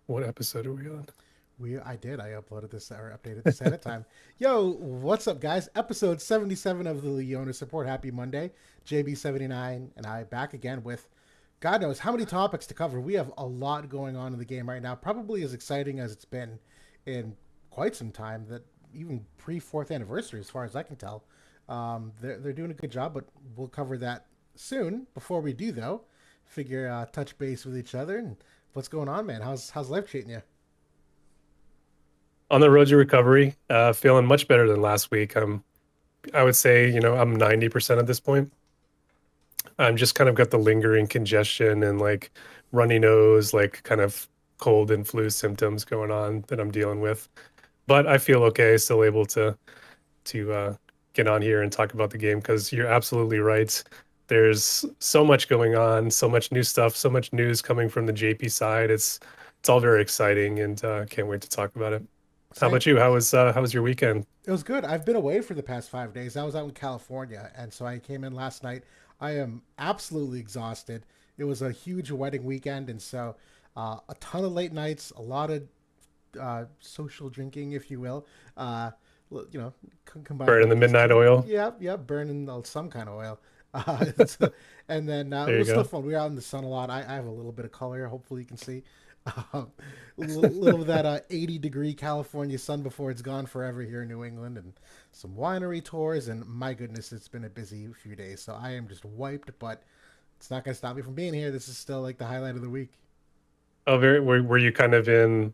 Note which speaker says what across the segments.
Speaker 1: What episode are we on?
Speaker 2: I did. I uploaded this or updated this ahead of time. Yo, what's up, guys? Episode 77 of the Leonis Report. Happy Monday. JB79 and I back again with God knows how many topics to cover. We have a lot going on in the game right now. Probably as exciting as it's been in quite some time. That even pre fourth anniversary, as far as I can tell. They're doing a good job, but we'll cover that soon. Before we do, though, figure touch base with each other and what's going on, man. How's life treating you?
Speaker 1: On the road to recovery, feeling much better than last week. I would say, I'm 90% at this point. I'm just kind of got the lingering congestion and like runny nose, like kind of cold and flu symptoms going on that I'm dealing with. But I feel okay, still able to get on here and talk about the game because you're absolutely right. There's so much going on, so much new stuff, so much news coming from the JP side. It's all very exciting and can't wait to talk about it. How
Speaker 2: Same.
Speaker 1: about you? How was your weekend?
Speaker 2: It was good. I've been away for the past 5 days. I was out in California, and so I came in last night. I am absolutely exhausted. It was a huge wedding weekend, and so a ton of late nights, a lot of social drinking, if you will. Uh, Combined
Speaker 1: Burning
Speaker 2: with
Speaker 1: the
Speaker 2: these,
Speaker 1: midnight oil.
Speaker 2: yeah, burning some kind of oil. And then it
Speaker 1: There you
Speaker 2: was still
Speaker 1: go.
Speaker 2: fun. We were out in the sun a lot. I have a little bit of color. Hopefully, you can see. Um, little of that 80-degree California sun before it's gone forever here in New England, and some winery tours. And my goodness, it's been a busy few days. So I am just wiped, but it's not going to stop me from being here. This is still like the highlight of the week.
Speaker 1: Oh, were you kind of in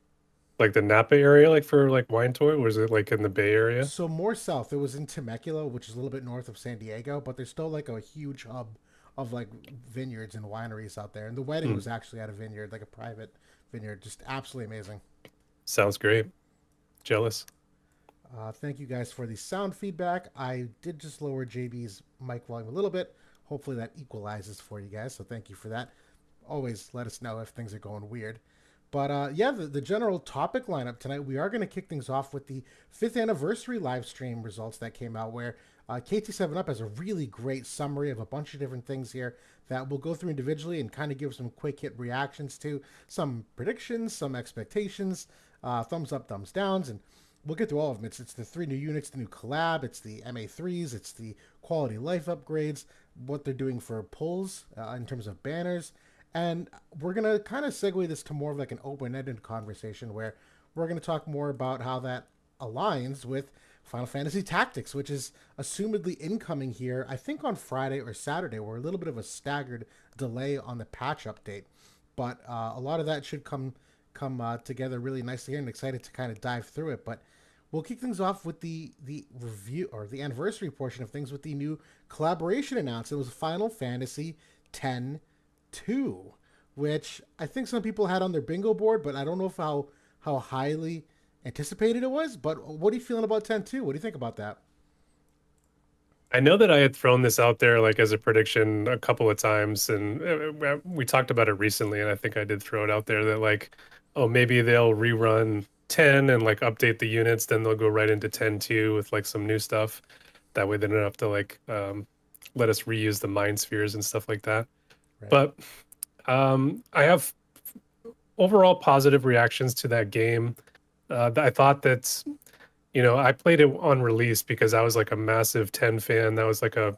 Speaker 1: like the Napa area, like for like wine tour? Was it like in the Bay Area?
Speaker 2: So more south, it was in Temecula, which is a little bit north of San Diego, but there's still like a huge hub of like vineyards and wineries out there. And the wedding
Speaker 1: Hmm,
Speaker 2: was actually at a vineyard, like a private vineyard, just absolutely amazing.
Speaker 1: sounds great. Jealous.
Speaker 2: Thank you guys for the sound feedback. I did just lower JB's mic volume a little bit. Hopefully that equalizes for you guys. So thank you for that. Always let us know if things are going weird. But yeah, the general topic lineup tonight, we are going to kick things off with the fifth anniversary live stream results that came out, where KT7 Up has a really great summary of a bunch of different things here that we'll go through individually and kind of give some quick hit reactions to, some predictions, some expectations, thumbs up, thumbs downs, and we'll get through all of them. It's the three new units, the new collab, it's the MA3s, it's the quality life upgrades, what they're doing for pulls in terms of banners, and we're going to kind of segue this to more of like an open ended conversation where we're going to talk more about how that aligns with Final Fantasy Tactics, which is assumedly incoming here, I think on Friday or Saturday. We're a little bit of a staggered delay on the patch update, but a lot of that should come together really nicely here, and excited to kind of dive through it. But we'll kick things off with the review or the anniversary portion of things with the new collaboration announced. It was Final Fantasy X 2, which I think some people had on their bingo board, but I don't know if how highly anticipated it was. But what are you feeling about 10-2? What do you think about that?
Speaker 1: I know that I had thrown this out there like as a prediction a couple of times, and we talked about it recently, and I think I did throw it out there that like, oh, maybe they'll rerun 10 and like update the units, then they'll go right into 10-2 with like some new stuff. That way they don't have to like let us reuse the mind spheres and stuff like that.
Speaker 2: Right.
Speaker 1: But I have overall positive reactions to that game. I thought that, I played it on release because I was like a massive 10 fan. That was like a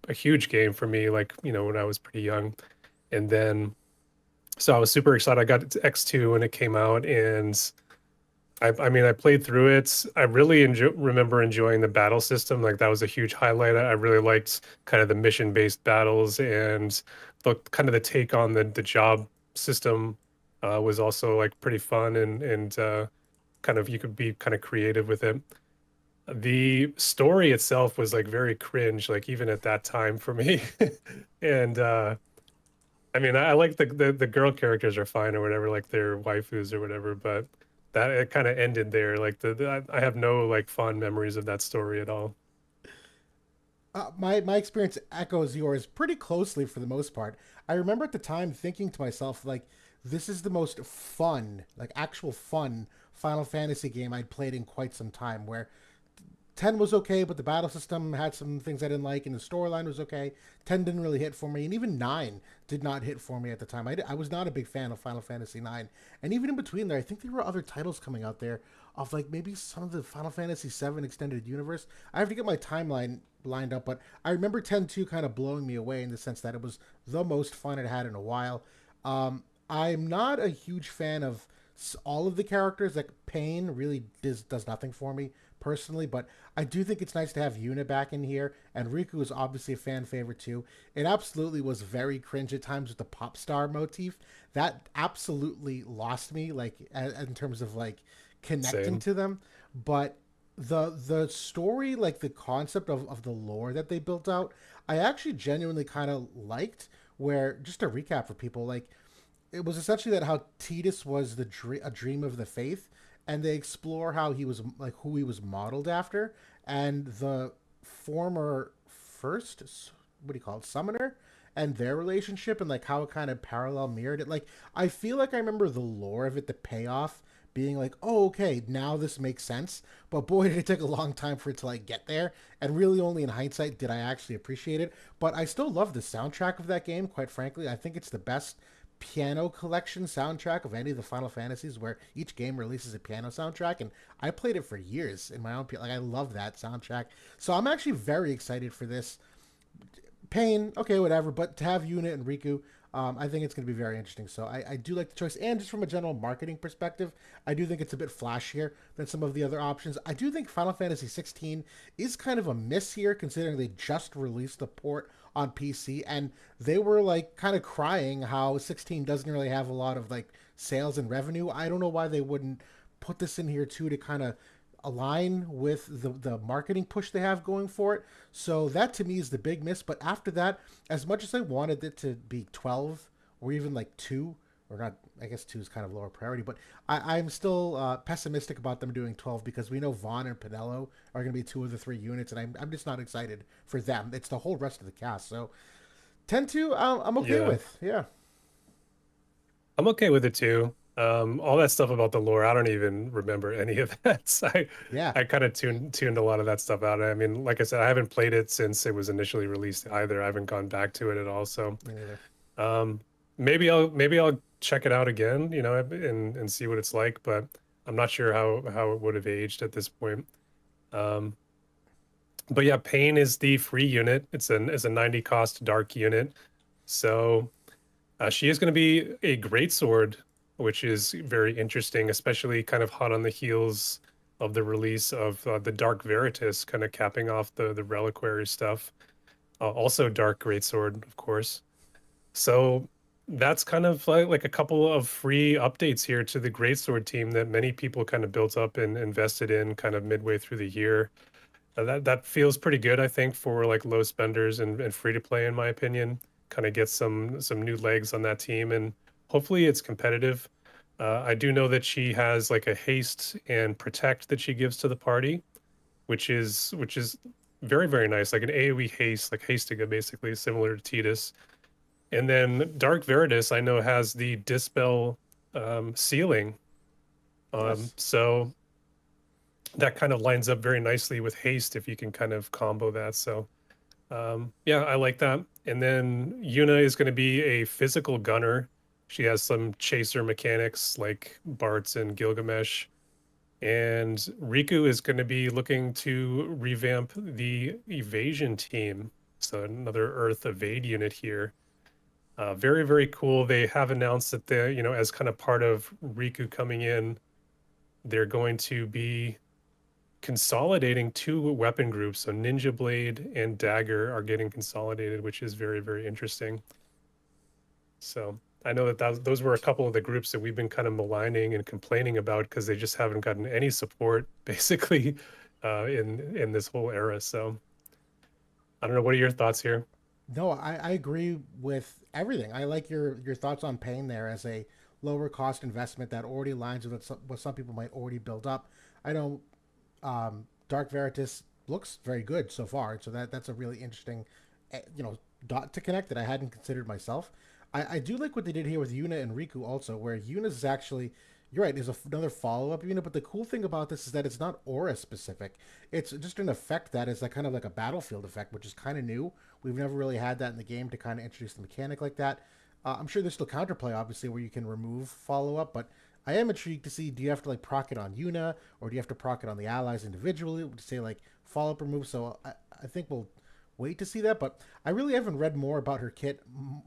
Speaker 1: huge game for me, like, when I was pretty young. And then, so I was super excited. I got it to X2 when it came out, and I mean, I played through it. I really remember enjoying the battle system. Like that was a huge highlight. I really liked kind of the mission-based battles and the kind of the take on the job system was also like pretty fun and kind of you could be kind of creative with it. The story itself was like very cringe, like even at that time for me. And I mean, I like the girl characters are fine or whatever, like their waifus or whatever, but that it kind of ended there. Like I have no like fond memories of that story at all.
Speaker 2: My experience echoes yours pretty closely for the most part. I remember at the time thinking to myself like, this is the most fun, like actual fun Final Fantasy game I'd played in quite some time. Where 10 was okay, but the battle system had some things I didn't like, and the storyline was okay. 10 didn't really hit for me, and even 9 did not hit for me at the time. I was not a big fan of Final Fantasy 9. And even in between there, I think there were other titles coming out there of like maybe some of the Final Fantasy 7 extended universe. I have to get my timeline lined up, but I remember 10-2 kind of blowing me away in the sense that it was the most fun it had in a while. I'm not a huge fan of all of the characters. Like Pain really does nothing for me personally, but I do think it's nice to have Yuna back in here, and Riku is obviously a fan favorite too. It absolutely was very cringe at times with the pop star motif. That absolutely lost me, like in terms of like connecting
Speaker 1: Same.
Speaker 2: to them. But the story, like the concept of the lore that they built out, I actually genuinely kind of liked. Where just to recap for people, like it was essentially that how Titus was a dream of the faith, and they explore how he was like who he was modeled after, and the former first what do you call it summoner and their relationship and like how it kind of parallel mirrored it. Like I feel like I remember the lore of it, the payoff being like, oh okay, now this makes sense. But boy, did it take a long time for it to like get there. And really, only in hindsight did I actually appreciate it. But I still love the soundtrack of that game. Quite frankly, I think it's the best piano collection soundtrack of any of the Final Fantasies, where each game releases a piano soundtrack, and I played it for years in my own like I love that soundtrack. So I'm actually very excited for this. Pain, okay, whatever, but to have Yuna and Riku, I think it's going to be very interesting. So I do like the choice, and just from a general marketing perspective, I do think it's a bit flashier than some of the other options. I do think Final Fantasy 16 is kind of a miss here, considering they just released the port on PC, and they were like kind of crying how 16 doesn't really have a lot of like sales and revenue. I don't know why they wouldn't put this in here too to kind of align with the marketing push they have going for it. So that to me is the big miss. But after that, as much as I wanted it to be 12 or even like 2, or not, I guess 2 is kind of lower priority, but I'm still pessimistic about them doing 12 because we know Vaughn and Pinello are going to be 2 of the 3 units, and I'm just not excited for them. It's the whole rest of the cast. So 10-2, I'm okay
Speaker 1: Yeah.
Speaker 2: with. Yeah.
Speaker 1: I'm okay with it too. All that stuff about the lore, I don't even remember any of that. So
Speaker 2: Yeah.
Speaker 1: I kind of tuned a lot of that stuff out. I mean, like I said, I haven't played it since it was initially released either. I haven't gone back to it at all. So
Speaker 2: Me neither.
Speaker 1: um, maybe I'll check it out again, and see what it's like. But I'm not sure how it would have aged at this point. Um, but yeah, Pain is the free unit. It's a 90 cost dark unit. So she is going to be a great sword, which is very interesting, especially kind of hot on the heels of the release of the Dark Veritas, kind of capping off the reliquary stuff. Also, Dark Greatsword, of course. So that's kind of like a couple of free updates here to the Greatsword team that many people kind of built up and invested in kind of midway through the year. That feels pretty good, I think, for like low spenders and free to play, in my opinion. Kind of get some new legs on that team, and hopefully it's competitive. I do know that she has like a haste and protect that she gives to the party, which is very very nice, like an AoE haste, like Hastiga, basically similar to Titus. And then Dark Veritas, I know, has the dispel ceiling,
Speaker 2: Yes.
Speaker 1: so that kind of lines up very nicely with haste if you can kind of combo that. So yeah, I like that. And then Yuna is going to be a physical gunner. She has some chaser mechanics like Bart's and Gilgamesh. And Riku is going to be looking to revamp the evasion team. So another Earth evade unit here. Very, very cool. They have announced that as kind of part of Riku coming in, they're going to be consolidating 2 weapon groups. So Ninja Blade and Dagger are getting consolidated, which is very, very interesting. So I know those were a couple of the groups that we've been kind of maligning and complaining about because they just haven't gotten any support basically in this whole era. So I don't know. What are your thoughts here?
Speaker 2: No, I agree with everything. I like your thoughts on Pain there as a lower cost investment that already aligns with what some people might already build up. I know Dark Veritas looks very good so far, so that's a really interesting, dot to connect that I hadn't considered myself. I do like what they did here with Yuna and Riku also, where Yuna's is actually You're right. There's another follow up unit, but the cool thing about this is that it's not aura specific. It's just an effect that is like kind of like a battlefield effect, which is kind of new. We've never really had that in the game to kind of introduce the mechanic like that. I'm sure there's still counterplay, obviously, where you can remove follow up, but I am intrigued to see, do you have to like proc it on Yuna, or do you have to proc it on the allies individually to say like follow up remove? So I think we'll wait to see that, but I really haven't read more about her kit.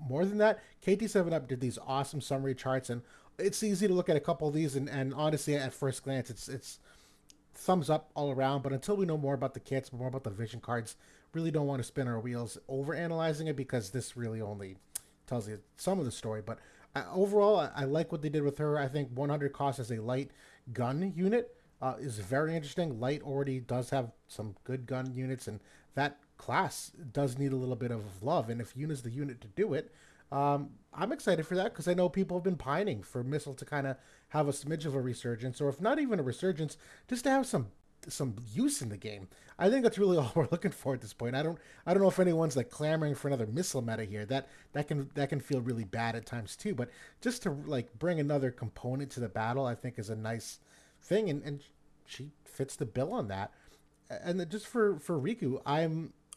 Speaker 2: More than that, KT7up did these awesome summary charts, and it's easy to look at a couple of these, and honestly, at first glance, it's thumbs up all around. But until we know more about the kits, more about the vision cards, really don't want to spin our wheels over analyzing it, because this really only tells you some of the story. But overall, I like what they did with her. I think 100 cost as a light gun unit is very interesting. Light already does have some good gun units, and that class does need a little bit of love. And if Yuna's the unit to do it, I'm excited for that, because I know people have been pining for Missile to kind of have a smidge of a resurgence, or if not even a resurgence, just to have some use in the game. I think that's really all we're looking for at this point. I don't know if anyone's like clamoring for another Missile meta here. That can feel really bad at times too. But just to like bring another component to the battle, I think is a nice thing, and she fits the bill on that. And then just for Riku,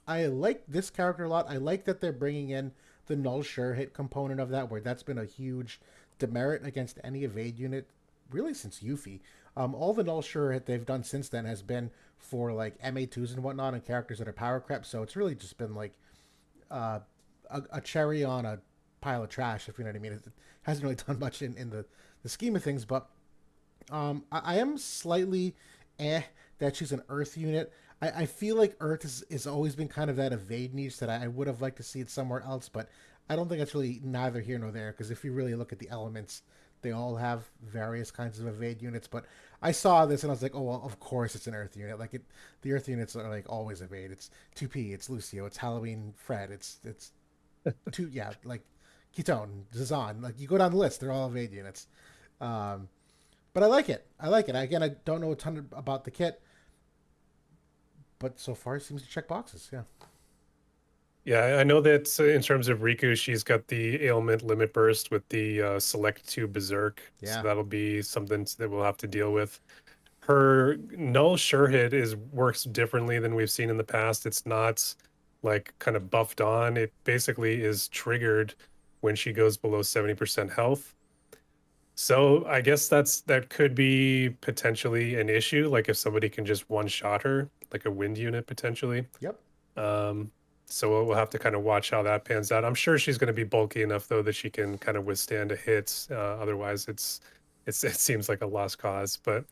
Speaker 2: I like this character a lot. I like that they're bringing in the null sure hit component of that, where that's been a huge demerit against any evade unit really since Yuffie. All the null sure hit they've done since then has been for like MA2s and whatnot, and characters that are power crept. So it's really just been like uh, a cherry on a pile of trash, if you know what I mean. It hasn't really done much in the scheme of things, but I am slightly that she's an Earth unit. I feel like Earth is always been kind of that evade niche that I would have liked to see it somewhere else, but I don't think it's really neither here nor there, because if you really look at the elements, they all have various kinds of evade units. But I saw this and I was like, oh well, of course it's an Earth unit. Like the Earth units are like always evade. It's 2P, it's Lucio, it's Halloween Fred, it's two yeah like Ketone, Zazan. Like you go down the list, they're all evade units. Um, but I like it. I like it. Again, I don't know a ton about the kit, but so far it seems to check boxes. Yeah.
Speaker 1: Yeah, I know that in terms of Riku, she's got the ailment limit burst with the select 2 berserk, so
Speaker 2: Yeah.
Speaker 1: that'll be something that we'll have to deal with. Her null sure hit is works differently than we've seen in the past. It's not like kind of buffed on. It basically is triggered when she goes below 70% health. So I guess that could be potentially an issue, like if somebody can just one shot her, like a wind unit potentially.
Speaker 2: Yep.
Speaker 1: Um, so we'll have to kind of watch how that pans out. I'm sure she's going to be bulky enough though that she can kind of withstand a hit. Otherwise, it seems like a lost cause. But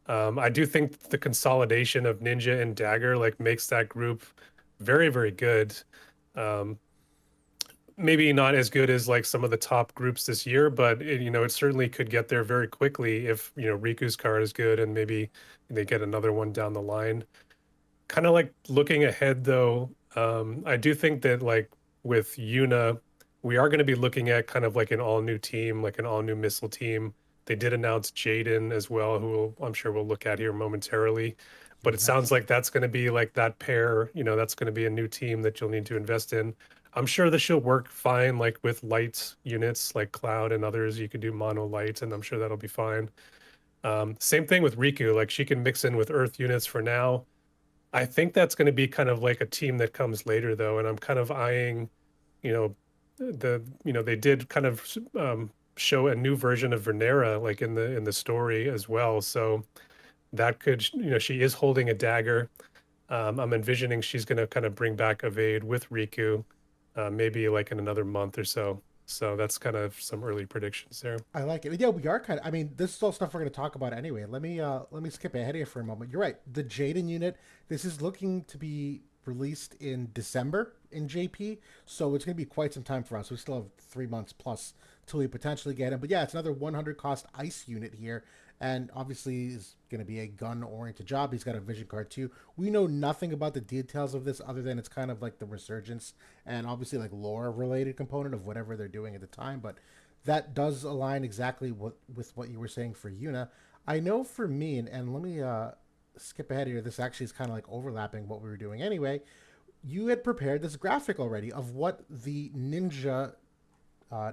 Speaker 1: I do think the consolidation of Ninja and Dagger like makes that group very, very good. Um, Maybe not as good as like some of the top groups this year, but it certainly could get there very quickly if Riku's card is good and maybe they get another one down the line. Kind of like looking ahead though, I do think that like with Yuna, we are going to be looking at kind of like an all new team, like an all new missile team. They did announce Jaden as well, I'm sure we'll look at here momentarily. But it
Speaker 2: He's
Speaker 1: sounds
Speaker 2: next.
Speaker 1: like that's going to be like that pair, that's going to be a new team that you'll need to invest in. I'm sure that she'll work fine, like with light units like Cloud and others. You could do mono light, and I'm sure that'll be fine. Same thing with Riku, like she can mix in with Earth units for now. I think that's going to be kind of like a team that comes later though, and I'm kind of eyeing, you know, they did kind of show a new version of Vernera like in the story as well. So that could, she is holding a dagger. I'm envisioning she's going to kind of bring back Evade with Riku, maybe like in another month or so. So that's kind of some early predictions there.
Speaker 2: I like it. Yeah, we are kind of. I mean, this is all stuff we're going to talk about anyway. Let me skip ahead here for a moment. You're right. The Jaden unit. This is looking to be released in December in JP, so it's going to be quite some time for us. We still have 3 months plus till we potentially get him. But yeah, it's another 100 cost ice unit here, and obviously is going to be a gun oriented job. He's got a vision card too. We know nothing about the details of this other than it's kind of like the resurgence and obviously like lore related component of whatever they're doing at the time, but that does align exactly with what you were saying for Yuna. I know for me, and let me skip ahead here. This actually is kind of like overlapping what we were doing anyway. You had prepared this graphic already of what the ninja uh,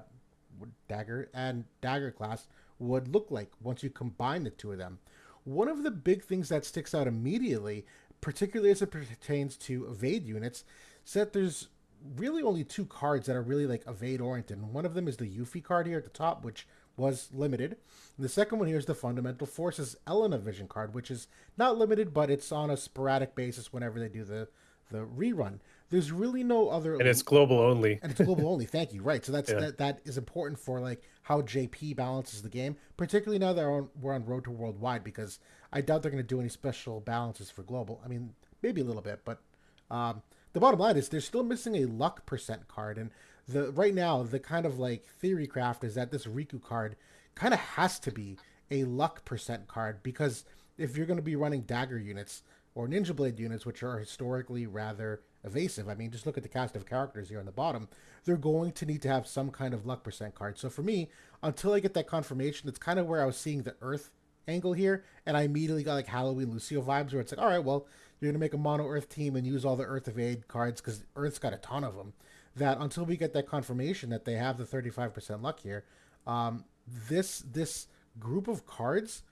Speaker 2: dagger and dagger class would look like once you combine the two of them. One of the big things that sticks out immediately, particularly as it pertains to evade units, is that there's really only two cards that are really like evade oriented. And one of them is the Yuffie card here at the top, which was limited. And the second one here is the Fundamental Forces Elena Vision card, which is not limited, but it's on a sporadic basis whenever they do the rerun. There's really no other,
Speaker 1: And it's global only.
Speaker 2: and it's global only. Thank you. Right, so that's
Speaker 1: Yeah.
Speaker 2: that is important for like how JP balances the game, particularly now that we're on Road to Worldwide, because I doubt they're going to do any special balances for global. I mean, maybe a little bit, but the bottom line is they're still missing a luck percent card, and the right now the kind of like theory craft is that this Riku card kind of has to be a luck percent card, because if you're going to be running dagger units or ninja blade units, which are historically rather evasive, I mean, just look at the cast of characters here on the bottom, they're going to need to have some kind of luck percent card. So for me, until I get that confirmation, it's kind of where I was seeing the Earth angle here, and I immediately got like Halloween Lucio vibes, where it's like, all right, well, you're gonna make a mono Earth team and use all the Earth evade cards because Earth's got a ton of them. That until we get that confirmation that they have the 35% luck here, um, this group of cards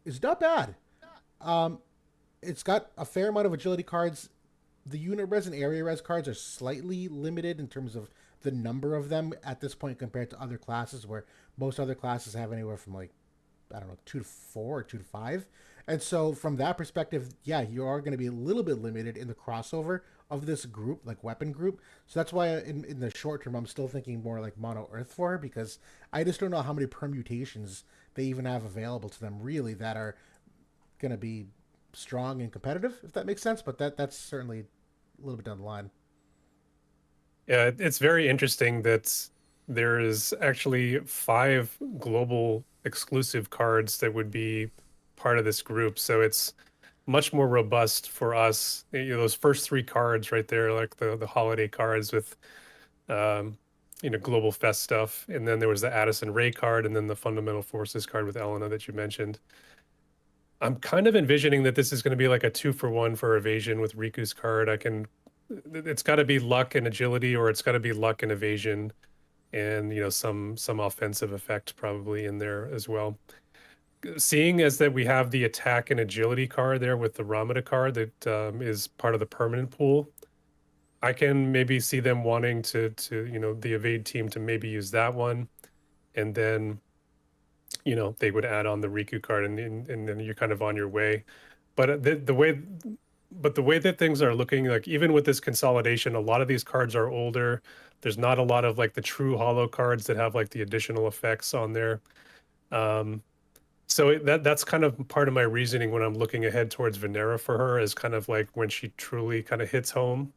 Speaker 2: is not bad. Um, it's got a fair amount of agility cards. The unit res and area res cards are slightly limited in terms of the number of them at this point compared to other classes, where most other classes have anywhere from like, I don't know, 2 to 4 or 2 to 5. And so from that perspective, yeah, you are going to be a little bit limited in the crossover of this group, like weapon group. So that's why in the short term, I'm still thinking more like mono Earth for her, because I just don't know how many permutations they even have available to them really that are going to be strong and competitive, if that makes sense. But that's certainly a little bit down the line.
Speaker 1: Yeah, it's very interesting that there is actually 5 global exclusive cards that would be part of this group. So it's much more robust for us. Those first 3 cards right there, like the holiday cards with um, Global Fest stuff. And then there was the Addison Ray card, and then the Fundamental Forces card with Elena that you mentioned. I'm kind of envisioning that this is going to be like a 2-for-1 for evasion with Riku's card. It's got to be luck and agility, or it's got to be luck and evasion, and some offensive effect probably in there as well. Seeing as that we have the attack and agility card there with the Ramada card that is part of the permanent pool, I can maybe see them wanting to the evade team to maybe use that one, and then they would add on the Riku card, and then you're kind of on your way. But the way that things are looking, like even with this consolidation, a lot of these cards are older. There's not a lot of like the true holo cards that have like the additional effects on there. Um, so that's kind of part of my reasoning when I'm looking ahead towards Venera for her, is kind of like when she truly kind of hits home.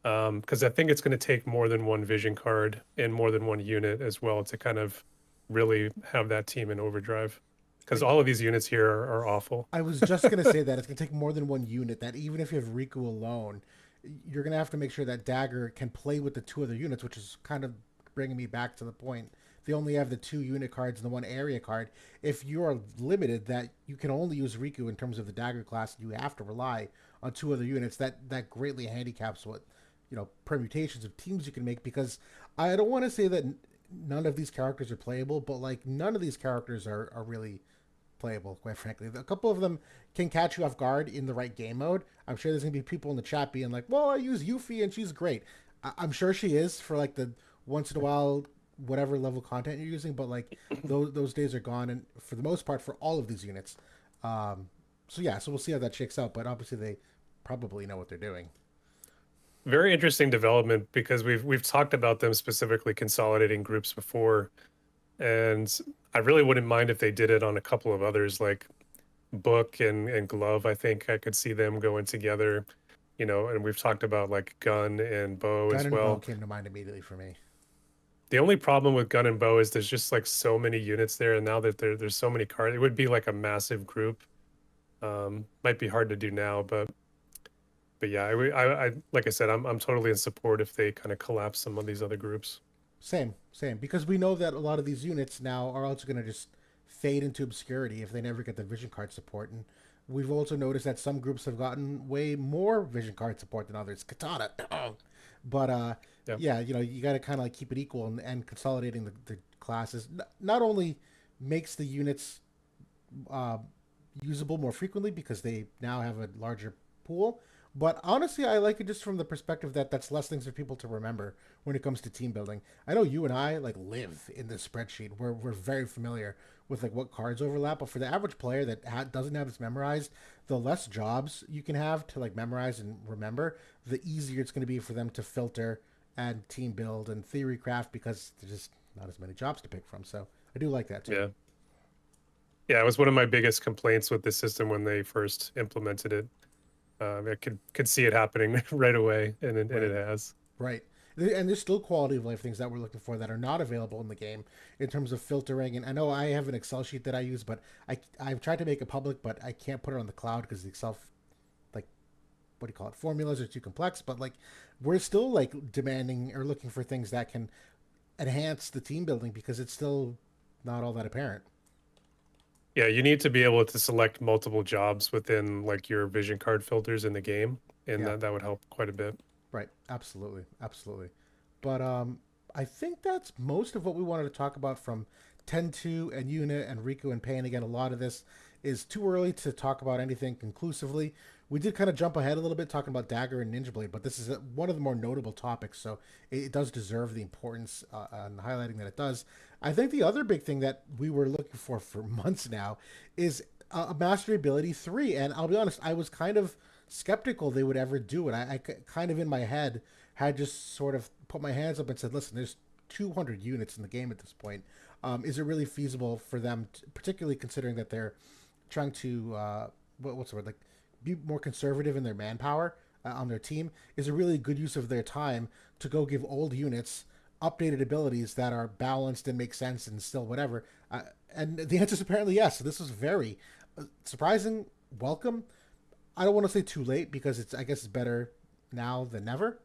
Speaker 1: Because I think it's going to take more than one vision card and more than one unit as well to kind of really have that team in overdrive. Because
Speaker 2: I,
Speaker 1: all of these units here are awful.
Speaker 2: I was just gonna say that it's gonna take more than one unit. That even if you have Riku alone, you're gonna have to make sure that Dagger can play with the two other units, which is kind of bringing me back to the point. They only have the 2 unit cards and the 1 area card. If you are limited, that you can only use Riku in terms of the Dagger class, you have to rely on 2 other units. That greatly handicaps what permutations of teams you can make, because I don't want to say that none of these characters are playable, but like none of these characters are really playable, quite frankly. A couple of them can catch you off guard in the right game mode. I'm sure there's gonna be people in the chat being like, "Well, I use Yuffie and she's great." I'm sure she is for like the once in a while whatever level content you're using, but like those days are gone, and for the most part, for all of these units. So yeah, so we'll see how that shakes out. But obviously, they probably know what they're doing.
Speaker 1: Very interesting development, because we've talked about them specifically consolidating groups before, and I really wouldn't mind if they did it on a couple of others, like Book and Glove. I think I could see them going together, and we've talked about like Gun and Bow
Speaker 2: Gun
Speaker 1: as
Speaker 2: and Bow
Speaker 1: well.
Speaker 2: came to mind immediately for me.
Speaker 1: The only problem with Gun and Bow is there's just like so many units there, and now that there's so many cards, it would be like a massive group. Might be hard to do now, but yeah, I like I said, I'm totally in support if they kind of collapse some of these other groups.
Speaker 2: Same. Because we know that a lot of these units now are also going to just fade into obscurity if they never get the vision card support. And we've also noticed that some groups have gotten way more vision card support than others. Katana. But
Speaker 1: Yeah.
Speaker 2: yeah, you got to kind of like keep it equal, and consolidating the classes. Not only makes the units uh, usable more frequently because they now have a larger pool. But honestly, I like it just from the perspective that that's less things for people to remember when it comes to team building. I know you and I like live in this spreadsheet. We're very familiar with like what cards overlap, but for the average player that doesn't have this memorized, the less jobs you can have to like memorize and remember, the easier it's going to be for them to filter and team build and theory craft because there's just not as many jobs to pick from. So I do like that too.
Speaker 1: Yeah. Yeah, it was one of my biggest complaints with the system when they first implemented it. I could see it happening right away, and it
Speaker 2: Right.
Speaker 1: has.
Speaker 2: Right. And there's still quality of life things that we're looking for that are not available in the game in terms of filtering. And I know I have an Excel sheet that I use, but I've tried to make it public, but I can't put it on the cloud because the Excel, like, what do you call it, formulas are too complex. But like, we're still like demanding or looking for things that can enhance the team building because it's still not all that apparent.
Speaker 1: Yeah, you need to be able to select multiple jobs within like your vision card filters in the game, and
Speaker 2: Yeah.
Speaker 1: that would help quite a bit.
Speaker 2: Right. Absolutely. Absolutely. But I think that's most of what we wanted to talk about from 10.2 and Unit and Riku and Pain. Again, a lot of this is too early to talk about anything conclusively. We did kind of jump ahead a little bit talking about Dagger and Ninja Blade, but this is one of the more notable topics, so it does deserve the importance and highlighting that it does. I think the other big thing that we were looking for months now is a Mastery Ability 3, and I'll be honest, I was kind of skeptical they would ever do it. I kind of in my head had just sort of put my hands up and said, listen, there's 200 units in the game at this point. Is it really feasible for them, particularly considering that they're trying to, what's the word, like be more conservative in their manpower on their team? Is it really a good use of their time to go give old units updated abilities that are balanced and make sense and still whatever? And the answer is apparently yes. So this was very surprising, welcome. I don't want to say too late because I guess it's better now than never,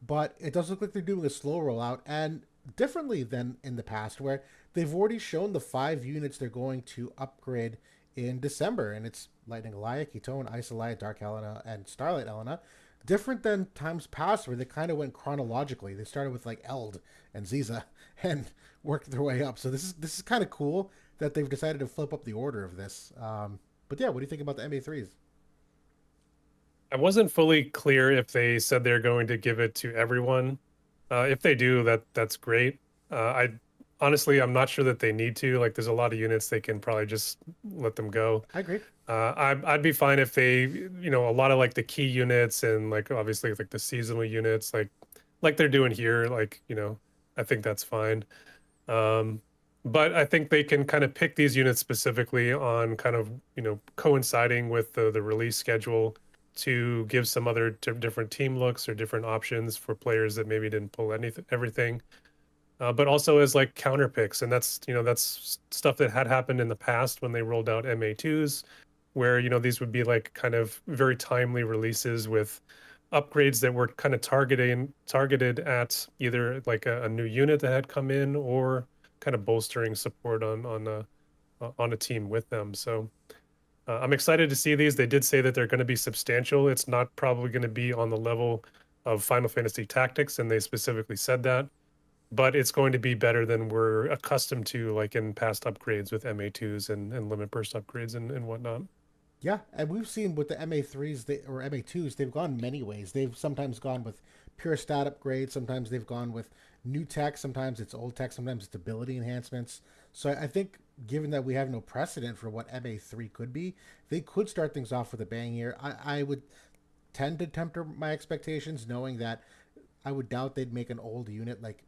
Speaker 2: but it does look like they're doing a slow rollout and differently than in the past where they've already shown the 5 units they're going to upgrade in December, and it's Lightning Elia, Ketone, Ice Elia, Dark Elena, and Starlight Elena. Different than times past where they kind of went chronologically. They started with like Eld and Ziza and worked their way up. So this is kind of cool that they've decided to flip up the order of this. But yeah, what do you think about the MA3s?
Speaker 1: I wasn't fully clear if they said they're going to give it to everyone. If they do, that's great. I honestly, I'm not sure that they need to. Like, there's a lot of units they can probably just let them go.
Speaker 2: I agree.
Speaker 1: I'd be fine if they, a lot of like the key units and like obviously like the seasonal units, like they're doing here. Like, I think that's fine. Um, but I think they can kind of pick these units specifically on kind of, coinciding with the release schedule to give some other different team looks or different options for players that maybe didn't pull everything. But also as like counter picks, and that's stuff that had happened in the past when they rolled out MA2s, where these would be like kind of very timely releases with upgrades that were kind of targeted at either like a new unit that had come in or kind of bolstering support on a team with them. So I'm excited to see these. They did say that they're going to be substantial. It's not probably going to be on the level of Final Fantasy Tactics, and they specifically said that, but it's going to be better than we're accustomed to, like in past upgrades with MA2s and limit burst upgrades and whatnot.
Speaker 2: Yeah, and we've seen with the MA3s or MA2s, they've gone many ways. They've sometimes gone with pure stat upgrades, sometimes they've gone with new tech, sometimes it's old tech, sometimes it's ability enhancements. So I think given that we have no precedent for what MA3 could be, they could start things off with a bang here. I would tend to temper my expectations knowing that I would doubt they'd make an old unit like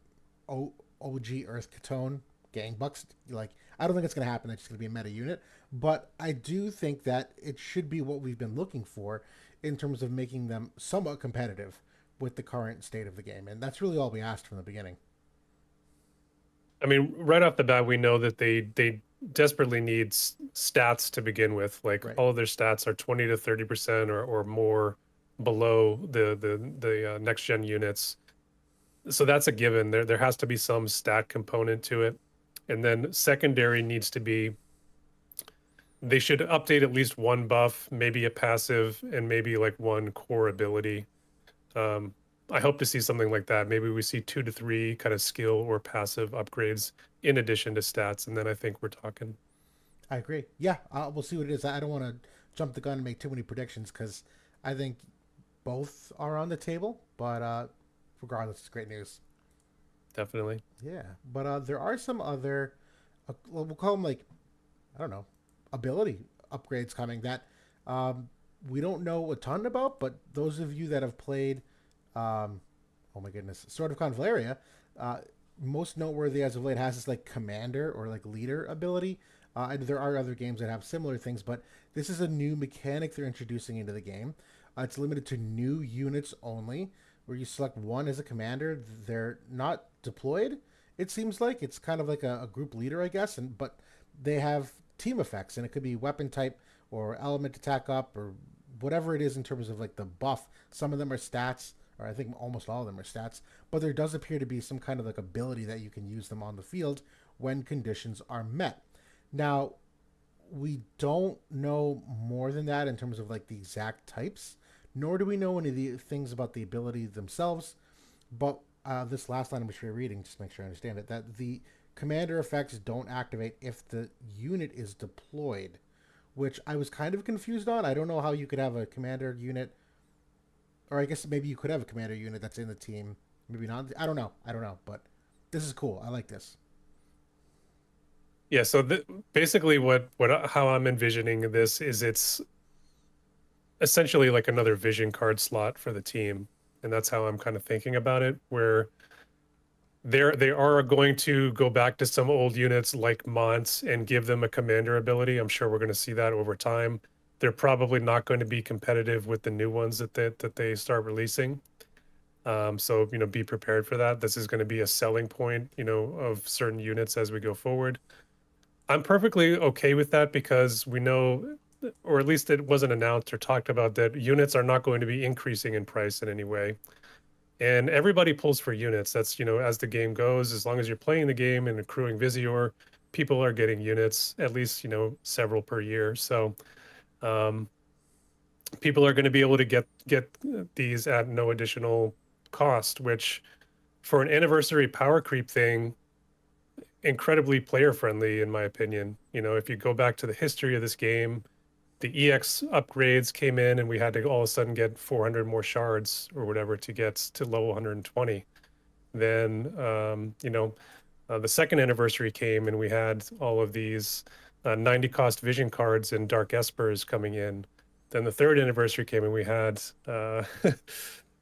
Speaker 2: OG Earth Catone Gangbucks. Like, I don't think it's going to happen. It's just going to be a meta unit. But I do think that it should be what we've been looking for in terms of making them somewhat competitive with the current state of the game. And that's really all we asked from the beginning.
Speaker 1: I mean, right off the bat, we know that they desperately need stats to begin with. Like
Speaker 2: Right.
Speaker 1: all of their stats are 20 to 30% or more below the next gen units. So that's a given. There has to be some stat component to it. And then secondary needs to be, they should update at least one buff, maybe a passive, and maybe like one core ability. Um, I hope to see something like that. Maybe we see 2 to 3 kind of skill or passive upgrades in addition to stats, and then I think we're talking.
Speaker 2: I agree. Yeah, we'll see what it is. I don't want to jump the gun and make too many predictions because I think both are on the table. But regardless, it's great news.
Speaker 1: Definitely.
Speaker 2: Yeah, but there are some other, we'll call them like, I don't know, ability upgrades coming that um, we don't know a ton about. But those of you that have played, um, oh my goodness, Sword of Convalaria, uh, most noteworthy as of late has this like commander or like leader ability. And there are other games that have similar things, but this is a new mechanic they're introducing into the game. It's limited to new units only, where you select one as a commander. They're not deployed. It seems like it's kind of like a group leader, I guess, and but they have team effects, and it could be weapon type or element attack up or whatever it is in terms of like the buff. Some of them are stats, or I think almost all of them are stats, but there does appear to be some kind of like ability that you can use them on the field when conditions are met. Now, we don't know more than that in terms of like the exact types, nor do we know any of the things about the ability themselves. But this last line which we're reading, just to make sure I understand it, that the commander effects don't activate if the unit is deployed, which I was kind of confused on. I don't know how you could have a commander unit, or I guess maybe you could have a commander unit that's in the team. Maybe not. I don't know. I don't know. But this is cool. I like this.
Speaker 1: Yeah, so basically what how I'm envisioning this is it's essentially like another vision card slot for the team. And that's how I'm kind of thinking about it, where they are going to go back to some old units like Mont and give them a commander ability. I'm sure we're going to see that over time. They're probably not going to be competitive with the new ones that they start releasing. So be prepared for that. This is going to be a selling point, of certain units as we go forward. I'm perfectly okay with that because we know, or at least it wasn't announced or talked about, that units are not going to be increasing in price in any way. And everybody pulls for units. That's, as the game goes, as long as you're playing the game and accruing Visior, people are getting units, at least, several per year. So um, people are going to be able to get these at no additional cost, which for an anniversary power creep thing, incredibly player friendly, in my opinion. If you go back to the history of this game, the EX upgrades came in and we had to all of a sudden get 400 more shards or whatever to get to level 120. Then, the second anniversary came and we had all of these 90 cost vision cards and Dark Espers coming in. Then the third anniversary came and we had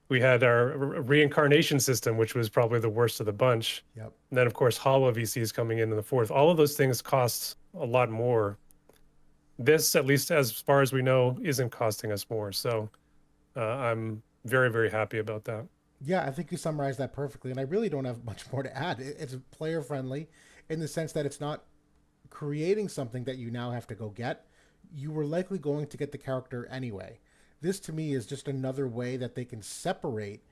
Speaker 1: we had our reincarnation system, which was probably the worst of the bunch.
Speaker 2: Yep.
Speaker 1: And then, of course, Holo VCs coming in the fourth. All of those things cost a lot more. This, at least as far as we know, isn't costing us more. So I'm very, very happy about that.
Speaker 2: Yeah, I think you summarized that perfectly, and I really don't have much more to add. It's player friendly in the sense that it's not creating something that you now have to go get. You were likely going to get the character anyway. This to me is just another way that they can separate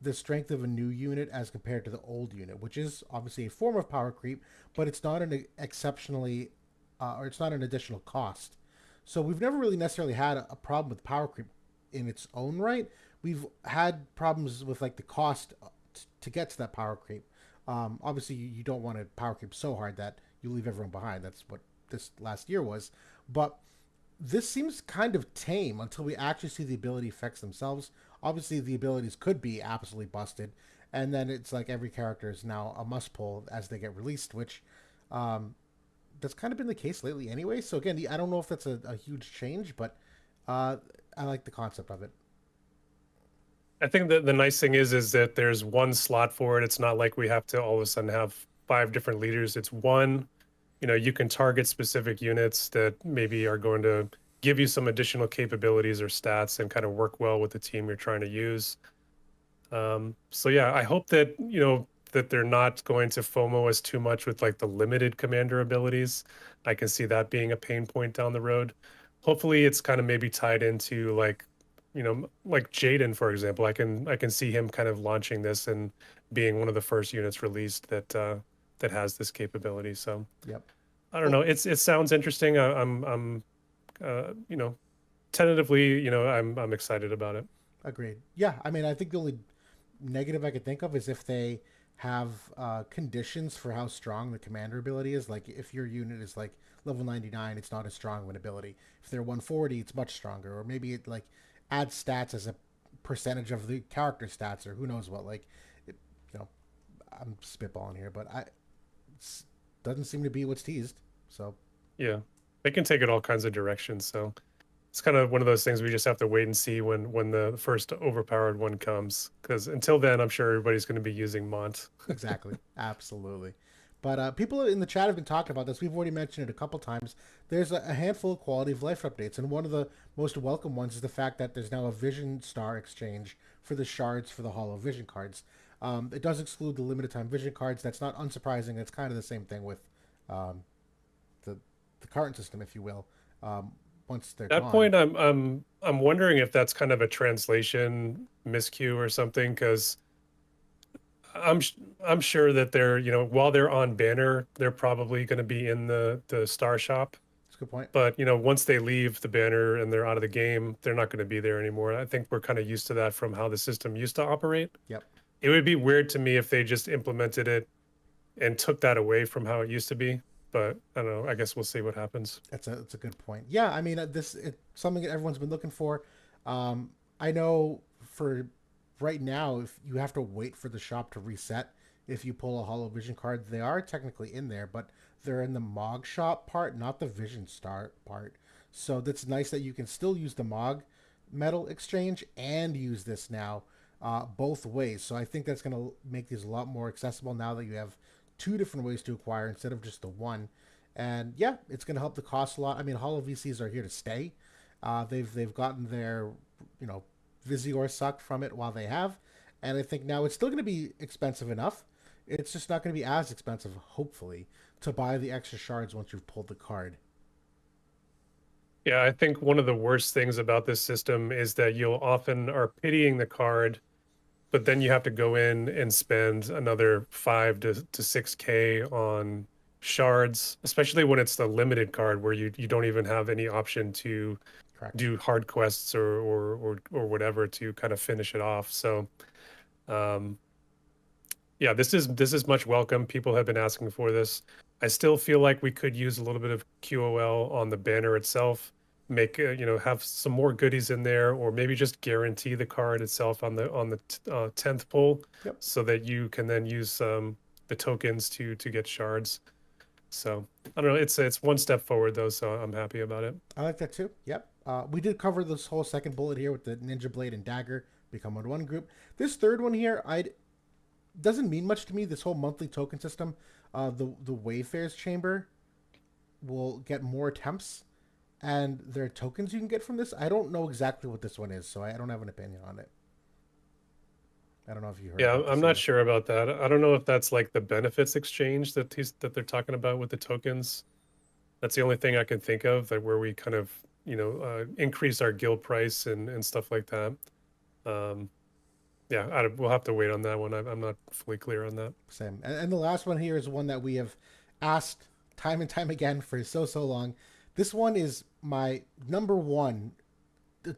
Speaker 2: the strength of a new unit as compared to the old unit, which is obviously a form of power creep, but it's not an exceptionally, or it's not an additional cost. So we've never really necessarily had a problem with power creep in its own right. We've had problems with like the cost to get to that power creep. Obviously, you don't want to power creep so hard that you leave everyone behind. That's what this last year was. But this seems kind of tame until we actually see the ability effects themselves. Obviously, the abilities could be absolutely busted, and then it's like every character is now a must pull as they get released, which um, that's kind of been the case lately anyway. So again, I don't know if that's a huge change, but uh, I like the concept of it.
Speaker 1: I think that the nice thing is that there's one slot for it. It's not like we have to all of a sudden have five different leaders. It's one. You can target specific units that maybe are going to give you some additional capabilities or stats and kind of work well with the team you're trying to use. So yeah, I hope that that they're not going to FOMO us too much with like the limited commander abilities. I can see that being a pain point down the road. Hopefully, it's kind of maybe tied into like Jaden, for example. I can see him kind of launching this and being one of the first units released that has this capability. So
Speaker 2: Yep.
Speaker 1: I don't know.
Speaker 2: Well,
Speaker 1: It sounds interesting. I'm tentatively, I'm excited about it.
Speaker 2: agreed. Yeah, I mean, I think the only negative I could think of is if they have conditions for how strong the commander ability is. Like if your unit is like level 99, it's not as strong of an ability. If they're 140, it's much stronger. Or maybe it like adds stats as a percentage of the character stats, or who knows what. Like, it, you know, I'm spitballing here, but it doesn't seem to be what's teased. So
Speaker 1: Yeah, they can take it all kinds of directions. So it's kind of one of those things we just have to wait and see when the first overpowered one comes. Because until then, I'm sure everybody's going to be using Mont.
Speaker 2: exactly, absolutely. But people in the chat have been talking about this. We've already mentioned it a couple times. There's a handful of quality of life updates, and one of the most welcome ones is the fact that there's now a Vision Star exchange for the shards for the Holo Vision cards. It does exclude the limited time Vision cards. That's not unsurprising. It's kind of the same thing with um, the the current system, if you will. Um, Once they're
Speaker 1: At that
Speaker 2: gone.
Speaker 1: point, I'm wondering if that's kind of a translation miscue or something. Because I'm I'm sure that they're, while they're on banner, they're probably going to be in the star shop.
Speaker 2: That's a good point.
Speaker 1: But once they leave the banner and they're out of the game, they're not going to be there anymore. I think we're kind of used to that from how the system used to operate.
Speaker 2: Yep.
Speaker 1: It would be weird to me if they just implemented it and took that away from how it used to be. But I don't know. I guess we'll see what happens.
Speaker 2: That's a good point. Yeah, I mean this it's something that everyone's been looking for. I know for right now, if you have to wait for the shop to reset, if you pull a Hollow Vision card, they are technically in there, but they're in the Mog shop part, not the Vision Star part. So that's nice that you can still use the Mog metal exchange and use this now, both ways. So I think that's going to make these a lot more accessible now that you have two different ways to acquire instead of just the one. And yeah, it's going to help the cost a lot. I mean, Holo VCs are here to stay. They've gotten their you know Visior sucked from it while they have, and I think now it's still going to be expensive enough. It's just not going to be as expensive, hopefully, to buy the extra shards once you've pulled the card.
Speaker 1: Yeah, I think one of the worst things about this system is that you'll often are pitying the card, but then you have to go in and spend another 5 to 6K on shards, especially when it's the limited card where you don't even have any option to
Speaker 2: Correct.
Speaker 1: do hard quests or whatever to kind of finish it off. So um yeah, this is much welcome. People have been asking for this. I still feel like we could use a little bit of QOL on the banner itself, make have some more goodies in there, or maybe just guarantee the card itself on the 10th pull,
Speaker 2: Yep.
Speaker 1: so that you can then use the tokens to get shards. So I don't know. It's one step forward though, so I'm happy about it.
Speaker 2: I like that too. Yep. We did cover this whole second bullet here with the Ninja Blade and Dagger become one group. This third one here, I doesn't mean much to me. This whole monthly token system, the Wayfarer's Chamber will get more attempts, and there are tokens you can get from this. I don't know exactly what this one is, so I don't have an opinion on it. I don't know if you heard
Speaker 1: Yeah,
Speaker 2: about
Speaker 1: I'm
Speaker 2: this
Speaker 1: not
Speaker 2: either.
Speaker 1: sure about that. I don't know if that's like the benefits exchange that they're talking about with the tokens. That's the only thing I can think of that where we kind of, increase our guild price and stuff like that. Um, yeah, we'll have to wait on that one. I'm not fully clear on that.
Speaker 2: Same. And the last one here is one that we have asked time and time again for so long. This one is my number one, the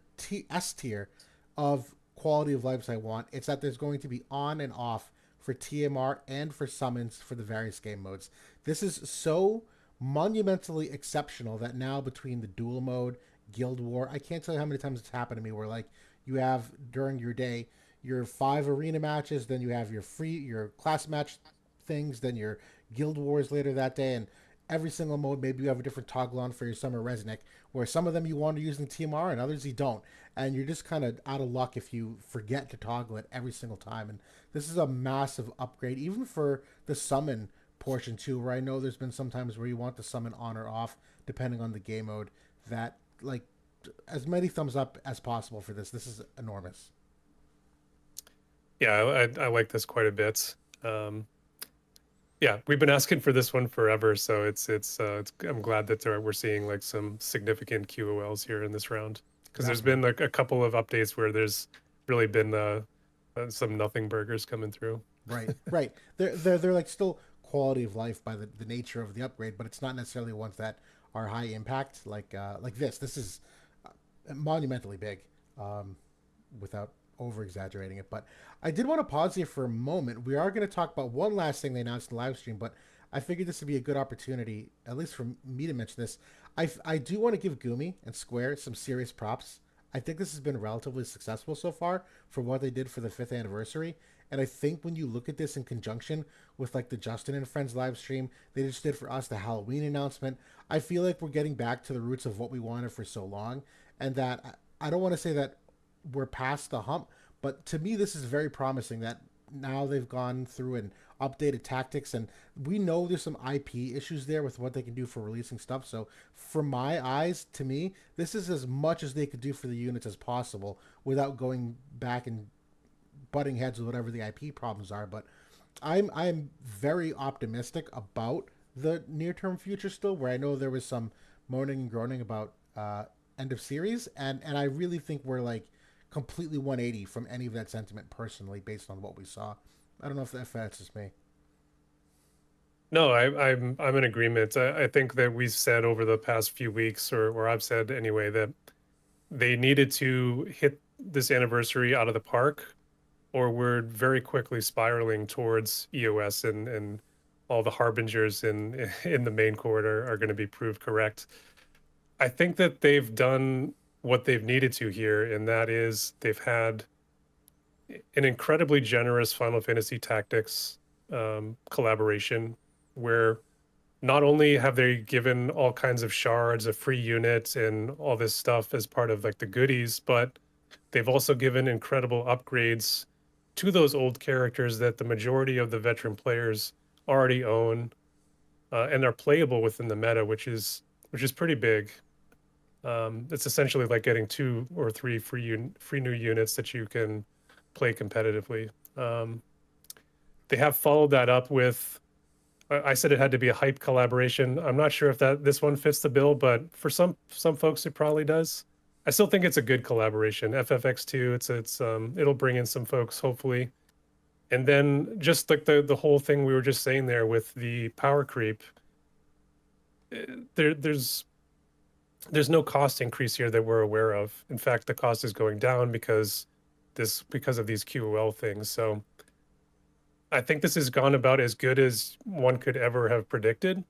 Speaker 2: S tier of quality of lives I want. It's that there's going to be on and off for TMR and for summons for the various game modes. This is so monumentally exceptional that now between the dual mode, guild war, I can't tell you how many times it's happened to me where like you have during your day your 5 arena matches, then you have your class match things, then your guild wars later that day, and every single mode maybe you have a different toggle on for your summer Resnick, where some of them you want to use in TMR and others you don't, and you're just kind of out of luck if you forget to toggle it every single time. And this is a massive upgrade, even for the summon portion too, where I know there's been some times where you want the summon on or off depending on the game mode. That like as many thumbs up as possible for this. This is enormous.
Speaker 1: Yeah, I like this quite a bit. Um, yeah, we've been asking for this one forever, so it's I'm glad that we're seeing like some significant QOLs here in this round, because there's been
Speaker 2: Definitely.
Speaker 1: like a couple of updates where there's really been some nothing burgers coming through.
Speaker 2: Right, right. They're like still quality of life by the nature of the upgrade, but it's not necessarily ones that are high impact like this. This is monumentally big, without over exaggerating it. But I did want to pause here for a moment. We are going to talk about one last thing they announced in the live stream, but I figured this would be a good opportunity, at least for me, to mention this. I do want to give Gumi and Square some serious props. I think this has been relatively successful so far for what they did for the 5th anniversary. And I think when you look at this in conjunction with like the Justin and Friends live stream they just did for us, the Halloween announcement, I feel like we're getting back to the roots of what we wanted for so long. And that I don't want to say that we're past the hump, but to me, this is very promising that now they've gone through and updated tactics, and we know there's some IP issues there with what they can do for releasing stuff. So, from my eyes, to me, this is as much as they could do for the units as possible without going back and butting heads with whatever the IP problems are. But I'm very optimistic about the near term future still, where I know there was some moaning and groaning about end of series, and I really think we're like completely 180 from any of that sentiment personally, based on what we saw. I don't know if that's just me.
Speaker 1: No, I'm in agreement. I think that we've said over the past few weeks, or I've said anyway, that they needed to hit this anniversary out of the park, or we're very quickly spiraling towards EOS, and all the harbingers in in the main corridor are going to be proved correct. I think that they've done what they've needed to here, and that is they've had an incredibly generous Final Fantasy Tactics collaboration where not only have they given all kinds of shards of free units and all this stuff as part of like the goodies, but they've also given incredible upgrades to those old characters that the majority of the veteran players already own, and are playable within the meta, which is pretty big. It's essentially like getting 2 or 3 free new units that you can play competitively. They have followed that up with, I said it had to be a hype collaboration. I'm not sure if that this one fits the bill, but for some folks it probably does. I still think it's a good collaboration. FFX2, it'll bring in some folks hopefully. And then just like the whole thing we were just saying there with the power creep, eh, there's no cost increase here that we're aware of. In fact, the cost is going down because of these QOL things. So I think this has gone about as good as one could ever have predicted.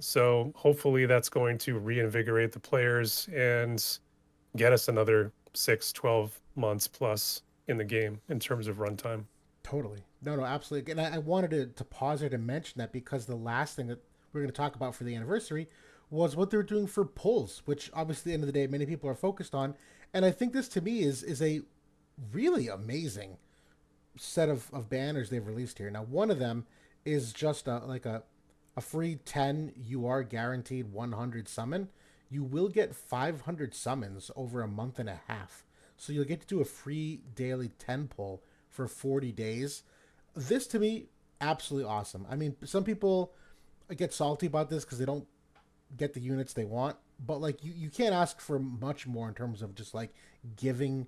Speaker 1: So hopefully that's going to reinvigorate the players and get us another 6, 12 months plus in the game in terms of runtime.
Speaker 2: Totally. No, no, absolutely. And I wanted to pause here to mention that because the last thing that we're going to talk about for the anniversary was what they're doing for pulls, which obviously, at the end of the day, many people are focused on. And I think this to me is a really amazing set of banners they've released here. Now, one of them is just a free 10 UR guaranteed 100 summon. You will get 500 summons over a month and a half. So you'll get to do a free daily 10 pull for 40 days. This to me, absolutely awesome. I mean, some people get salty about this because they don't get the units they want, but like you can't ask for much more in terms of just like giving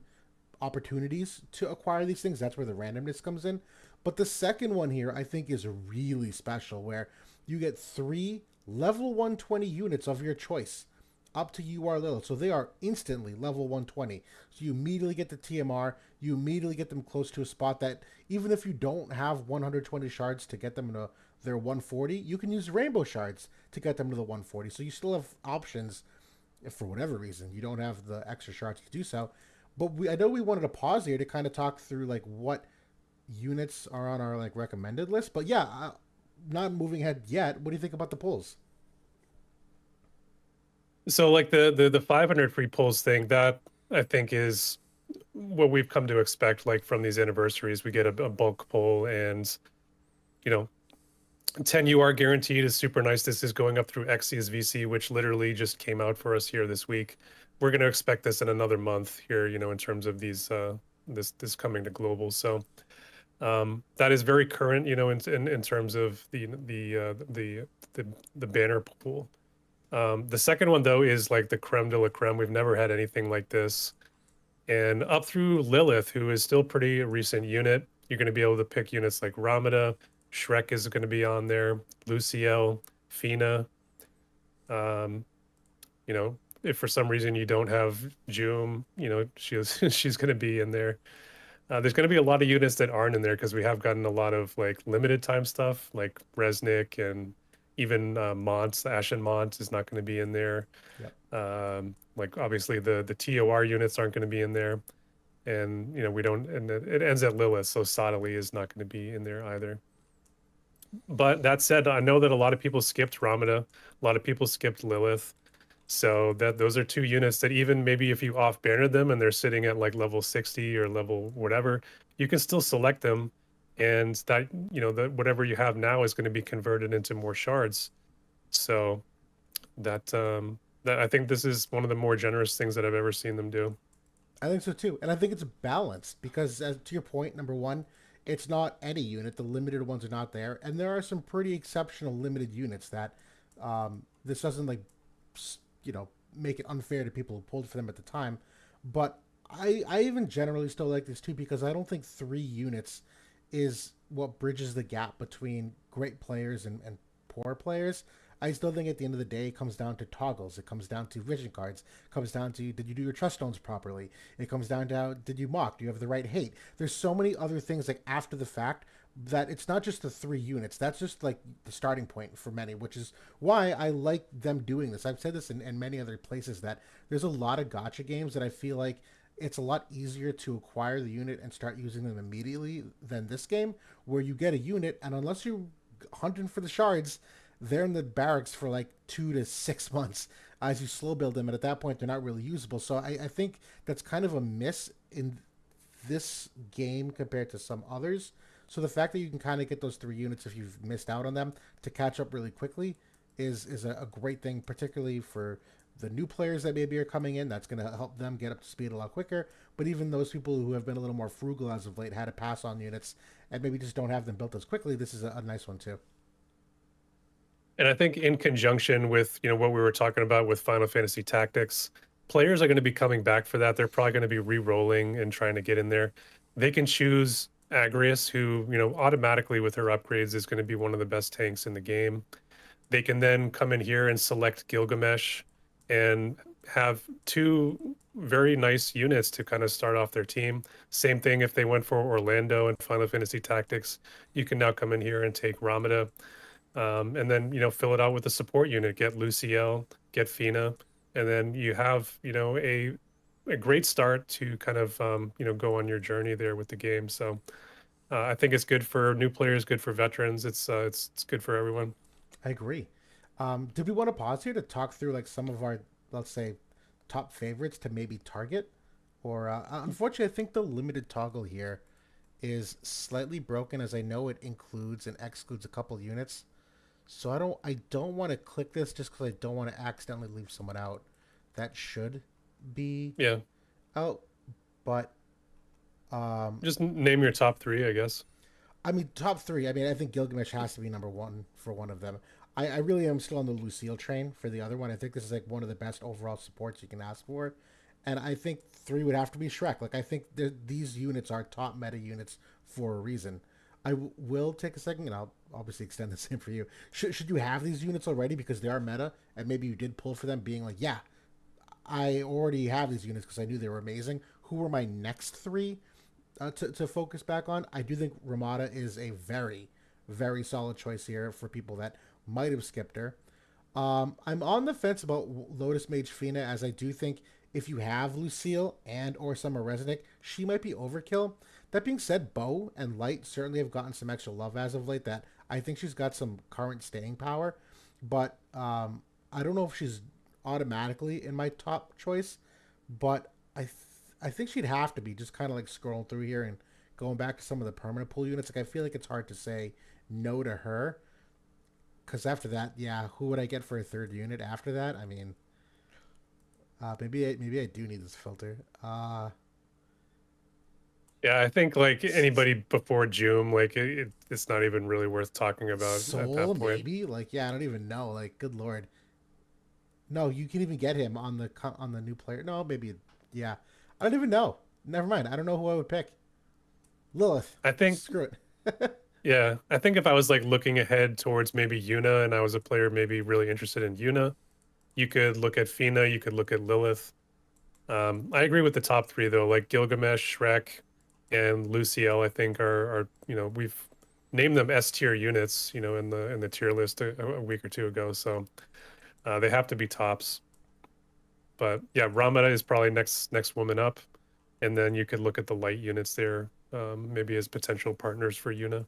Speaker 2: opportunities to acquire these things. That's where the randomness comes in. But the second one here, I think, is really special, where you get 3 level 120 units of your choice up to UR Lilith. So they are instantly level 120. So you immediately get the TMR. You immediately get them close to a spot that, even if you don't have 120 shards to get them to their 140, you can use rainbow shards to get them to the 140. So you still have options if for whatever reason you don't have the extra shards to do so. But I know we wanted to pause here to kind of talk through like what units are on our like recommended list. But yeah, not moving ahead yet. What do you think about the pulls?
Speaker 1: So like the 500 free pulls thing, that I think is what we've come to expect. Like from these anniversaries, we get a bulk pull, and you know 10 UR guaranteed is super nice. This is going up through Exius VC, which literally just came out for us here this week. We're going to expect this in another month here, in terms of these this coming to global. So that is very current, in terms of the banner pool. The second one though is like the creme de la creme. We've never had anything like this. And up through Lilith, who is still pretty recent unit, you're going to be able to pick units like Ramada, Shrek is going to be on there, Luciel, Fina. Um, if for some reason you don't have Jum, she's she's going to be in there. There's going to be a lot of units that aren't in there because we have gotten a lot of like limited time stuff, like Resnick and even Mont, the Ashen Mont is not going to be in there.
Speaker 2: Yep.
Speaker 1: Like obviously the TOR units aren't going to be in there, and we don't, and it ends at Lilith, so Sottily is not going to be in there either. But that said, I know that a lot of people skipped Ramada, a lot of people skipped Lilith. So that those are two units that even maybe if you off banner them and they're sitting at like level 60 or level whatever, you can still select them, and that that whatever you have now is going to be converted into more shards. So that I think this is one of the more generous things that I've ever seen them do.
Speaker 2: I think so too, and I think it's balanced because, as to your point, number one, it's not any unit. The limited ones are not there, and there are some pretty exceptional limited units that this doesn't like, you know, make it unfair to people who pulled for them at the time. But I even generally still like this too because I don't think 3 units is what bridges the gap between great players and poor players. I still think at the end of the day, it comes down to toggles. It comes down to vision cards. It comes down to did you do your trust stones properly? It comes down to did you mock? Do you have the right hate? There's so many other things like after the fact that it's not just the 3 units. That's just like the starting point for many, which is why I like them doing this. I've said this in many other places that there's a lot of gotcha games that I feel like it's a lot easier to acquire the unit and start using them immediately than this game, where you get a unit and unless you're hunting for the shards, they're in the barracks for like 2 to 6 months as you slow build them, and at that point they're not really usable. So I think that's kind of a miss in this game compared to some others. So the fact that you can kind of get those 3 units if you've missed out on them to catch up really quickly is a great thing, particularly for the new players that maybe are coming in. That's going to help them get up to speed a lot quicker. But even those people who have been a little more frugal as of late, had to pass on units, and maybe just don't have them built as quickly, this is a nice one too.
Speaker 1: And I think in conjunction with, what we were talking about with Final Fantasy Tactics, players are going to be coming back for that. They're probably going to be re-rolling and trying to get in there. They can choose Agrius, who, automatically with her upgrades is going to be one of the best tanks in the game. They can then come in here and select Gilgamesh and have two very nice units to kind of start off their team. Same thing if they went for Orlando and Final Fantasy Tactics. You can now come in here and take Ramada. And then fill it out with a support unit. Get Luciel, get Fina, and then you have a great start to kind of go on your journey there with the game. So I think it's good for new players, good for veterans. It's good for everyone.
Speaker 2: I agree. Did we want to pause here to talk through like some of our, let's say, top favorites to maybe target? Or unfortunately, I think the limited toggle here is slightly broken, as I know it includes and excludes a couple units. So I don't want to click this just because I don't want to accidentally leave someone out. That should be
Speaker 1: Yeah,
Speaker 2: out, but um,
Speaker 1: just name your top three, I guess.
Speaker 2: I mean top three. I mean I think Gilgamesh has to be number one for one of them. I really am still on the Lucille train for the other one. I think this is like one of the best overall supports you can ask for, and I think three would have to be Shrek. Like I think these units are top meta units for a reason. Will take a second, and I'll obviously extend the same for you. Should you have these units already because they are meta, and maybe you did pull for them, being like, yeah, I already have these units because I knew they were amazing. Who were my next three to focus back on? I do think Ramada is a very, very solid choice here for people that might have skipped her. I'm on the fence about Lotus Mage Fina, as I do think if you have Lucille and or Summer Resnick, she might be overkill. That being said, Bow and Light certainly have gotten some extra love as of late. That I think she's got some current staying power, but I don't know if she's automatically in my top choice. But I think she'd have to be, just kind of like scrolling through here and going back to some of the permanent pool units. Like I feel like it's hard to say no to her, because after that, yeah, who would I get for a third unit after that? I mean, maybe I do need this filter.
Speaker 1: Yeah, I think like anybody before June, like it's not even really worth talking about at
Speaker 2: Soul
Speaker 1: that point.
Speaker 2: maybe, like, yeah, I don't even know. Like, good lord, no, you can even get him on the new player. No, maybe, yeah, I don't even know. Never mind. I don't know who I would pick. Lilith.
Speaker 1: I think
Speaker 2: Screw it.
Speaker 1: Yeah, I think if I was like looking ahead towards maybe Yuna and I was a player maybe really interested in Yuna, you could look at Fina, you could look at Lilith. I agree with the top three though, like Gilgamesh, Shrek, and Luciel, I think are we've named them S tier units, in the tier list a week or two ago. So they have to be tops. But yeah, Ramada is probably next woman up, and then you could look at the light units there, maybe as potential partners for Yuna.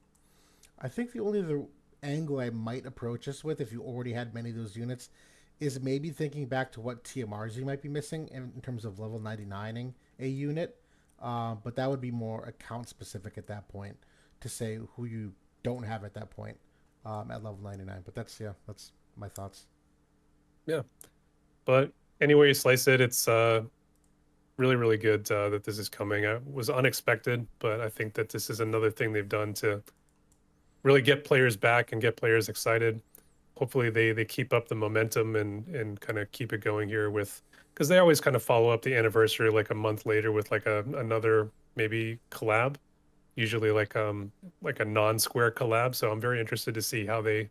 Speaker 2: I think the only other angle I might approach this with, if you already had many of those units, is maybe thinking back to what TMRs you might be missing in terms of level 99ing a unit. But that would be more account specific at that point to say who you don't have at that point at level 99. But that's my thoughts.
Speaker 1: Yeah, but anyway you slice it, it's really really good that this is coming. It was unexpected, but I think that this is another thing they've done to really get players back and get players excited. Hopefully they keep up the momentum and kind of keep it going here with, because they always kind of follow up the anniversary like a month later with like another maybe collab, usually like a non-square collab. So I'm very interested to see how they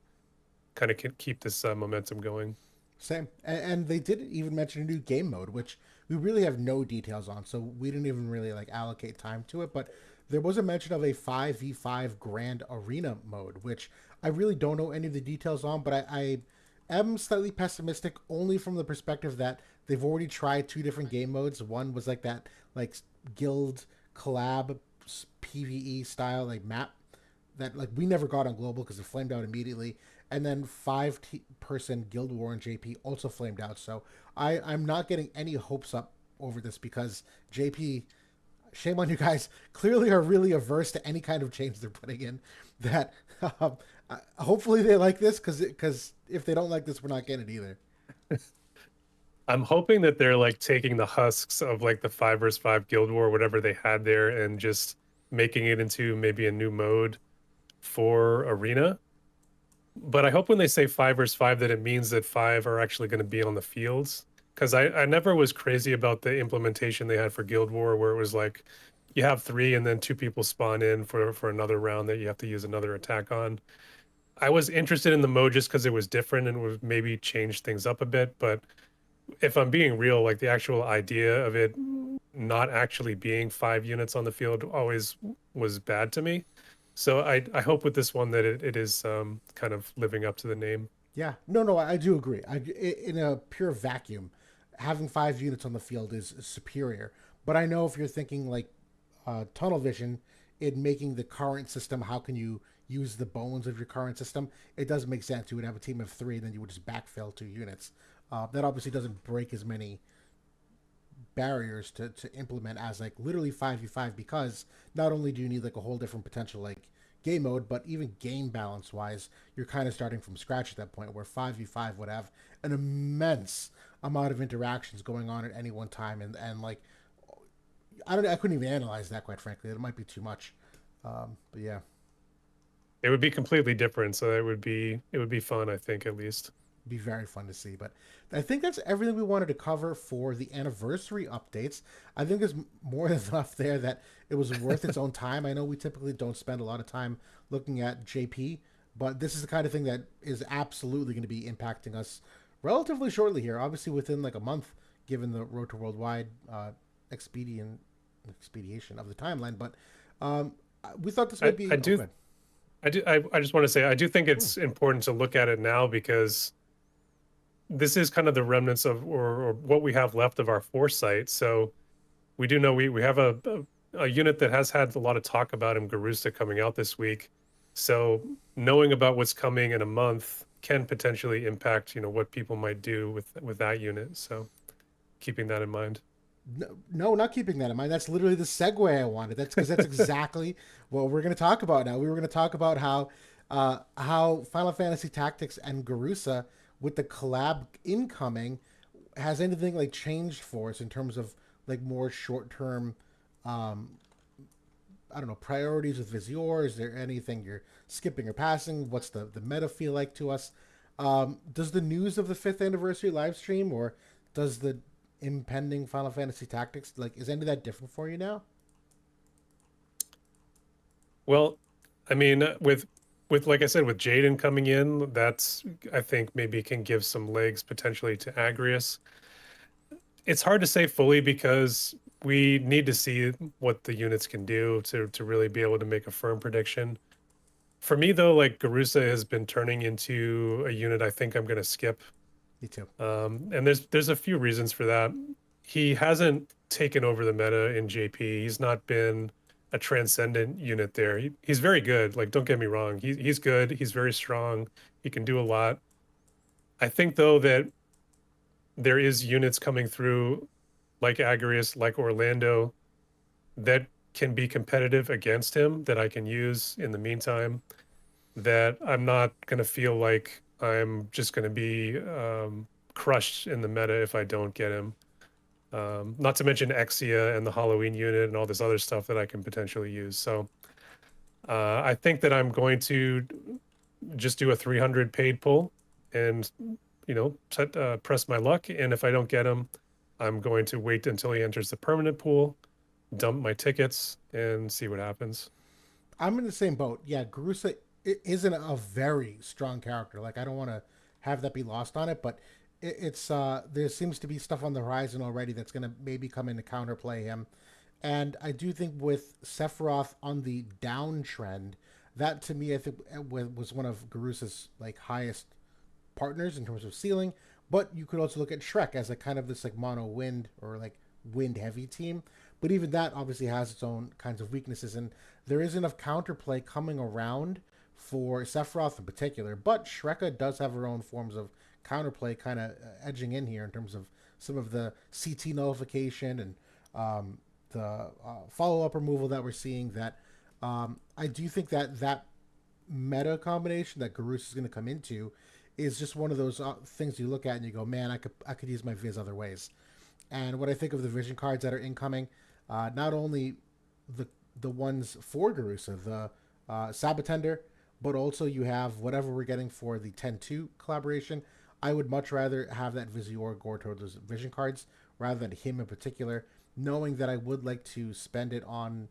Speaker 1: kind of can keep this momentum going.
Speaker 2: Same. And they did even mention a new game mode, which we really have no details on, so we didn't even really like allocate time to it. But there was a mention of a 5v5 Grand Arena mode, which I really don't know any of the details on, but I am slightly pessimistic only from the perspective that they've already tried two different game modes. One was like that like guild collab PvE style like map that like we never got on global because it flamed out immediately, and then person guild war in JP also flamed out. So I'm not getting any hopes up over this because JP, shame on you guys, clearly are really averse to any kind of change they're putting in. That hopefully they like this because if they don't like this, we're not getting it either.
Speaker 1: I'm hoping that they're like taking the husks of like the 5 versus 5 Guild War, whatever they had there, and just making it into maybe a new mode for Arena. But I hope when they say 5 versus 5 that it means that 5 are actually going to be on the fields. Because I never was crazy about the implementation they had for Guild War, where it was like you have three and then two people spawn in for another round that you have to use another attack on. I was interested in the mode just because it was different and would maybe change things up a bit. But if I'm being real, like the actual idea of it not actually being 5 units on the field always was bad to me. So I hope with this one that it is kind of living up to the name.
Speaker 2: Yeah, no, I do agree. In a pure vacuum, having 5 units on the field is superior. But I know if you're thinking like tunnel vision in making the current system, how can you use the bones of your current system? It does make sense. You would have a team of three, and then you would just backfill 2 units. That obviously doesn't break as many barriers to implement as like literally 5v5 because not only do you need like a whole different potential like game mode, but even game balance wise, you're kind of starting from scratch at that point where 5v5 would have an immense amount of interactions going on at any one time, and like I couldn't even analyze that quite frankly. It might be too much. But yeah,
Speaker 1: It would be completely different, so it would be fun, I think, at least.
Speaker 2: be very fun to see. But I think that's everything we wanted to cover for the anniversary updates. I think there's more than enough there that it was worth its own time. I know we typically don't spend a lot of time looking at JP, but this is the kind of thing that is absolutely going to be impacting us relatively shortly here. Obviously, within like a month, given the Road to Worldwide expedient expediation of the timeline. But um, we thought this
Speaker 1: I,
Speaker 2: might be
Speaker 1: I do
Speaker 2: okay.
Speaker 1: I just want to say I do think it's important to look at it now because this is kind of the remnants of or what we have left of our foresight. So we do know we have a unit that has had a lot of talk about him, Garusa, coming out this week. So knowing about what's coming in a month can potentially impact, what people might do with that unit. So keeping that in mind.
Speaker 2: No, not keeping that in mind. That's literally the segue I wanted. That's because that's exactly what we're going to talk about now. We were going to talk about how Final Fantasy Tactics and Garusa with the collab incoming has anything like changed for us in terms of like more short term, um, I don't know, priorities with Visior. Is there anything you're skipping or passing? What's the meta feel like to us? Does the news of the fifth anniversary live stream or does the impending Final Fantasy Tactics like is any of that different for you now?
Speaker 1: Well, I mean, with like I said, with Jaden coming in, that's I think maybe can give some legs potentially to Agrius. It's hard to say fully because we need to see what the units can do to really be able to make a firm prediction. For me though, like Garusa has been turning into a unit I think I'm going to skip.
Speaker 2: Me too.
Speaker 1: And there's a few reasons for that. He hasn't taken over the meta in JP. He's not been a transcendent unit there. He's very good. Like, don't get me wrong. He's good. He's very strong. He can do a lot. I think though that there is units coming through like Agarius, like Orlando, that can be competitive against him that I can use in the meantime. That I'm not going to feel like I'm just going to be crushed in the meta if I don't get him. Not to mention Exia and the Halloween unit and all this other stuff that I can potentially use. So I think that I'm going to just do a 300 paid pull and, press my luck. And if I don't get him, I'm going to wait until he enters the permanent pool, dump my tickets, and see what happens.
Speaker 2: I'm in the same boat. Yeah, Garusa isn't a very strong character. Like I don't want to have that be lost on it, but it's there seems to be stuff on the horizon already that's going to maybe come in to counterplay him. And I do think with Sephiroth on the downtrend, that to me I think was one of Garusa's like highest partners in terms of ceiling. But you could also look at Shrek as a kind of this like mono wind or like wind heavy team. But even that obviously has its own kinds of weaknesses, and there is enough counterplay coming around for Sephiroth in particular. But Shreka does have her own forms of counterplay kind of edging in here in terms of some of the CT nullification and the follow up removal that we're seeing. That I do think that that meta combination that Garus is going to come into is just one of those things you look at and you go, man, I could use my Viz other ways. And when I think of the vision cards that are incoming, not only the ones for Garusa, the Sabatender, but also you have whatever we're getting for the 10-2 collaboration. I would much rather have that Vizior go toward those vision cards rather than him in particular, knowing that I would like to spend it on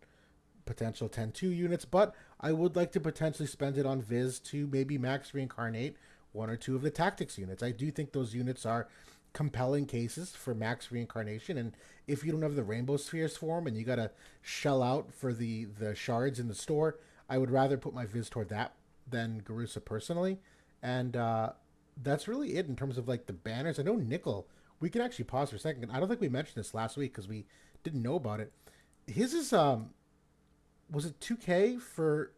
Speaker 2: potential 10-2 units, but I would like to potentially spend it on Viz to maybe max reincarnate one or two of the tactics units. I do think those units are compelling cases for max reincarnation, and if you don't have the rainbow spheres for them and you gotta shell out for the shards in the store, I would rather put my Viz toward that than Garusa personally. And that's really it in terms of like the banners. I know Nickel, we can actually pause for a second. I don't think we mentioned this last week because we didn't know about it. His is was it 2K for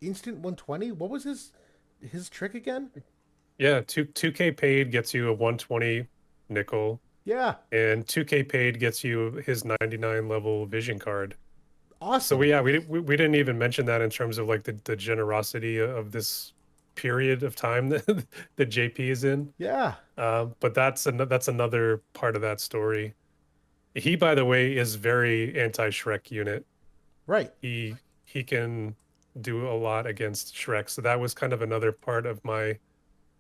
Speaker 2: instant 120? What was his trick again?
Speaker 1: Yeah, 2K paid gets you a 120 nickel,
Speaker 2: Yeah,
Speaker 1: and 2K paid gets you his 99 level vision card. So
Speaker 2: awesome.
Speaker 1: we didn't even mention that in terms of like the generosity of this period of time that that JP is in.
Speaker 2: Yeah,
Speaker 1: But that's another part of that story. He, by the way, is very anti-Shrek unit.
Speaker 2: right.
Speaker 1: He can do a lot against Shrek. So that was kind of another part of my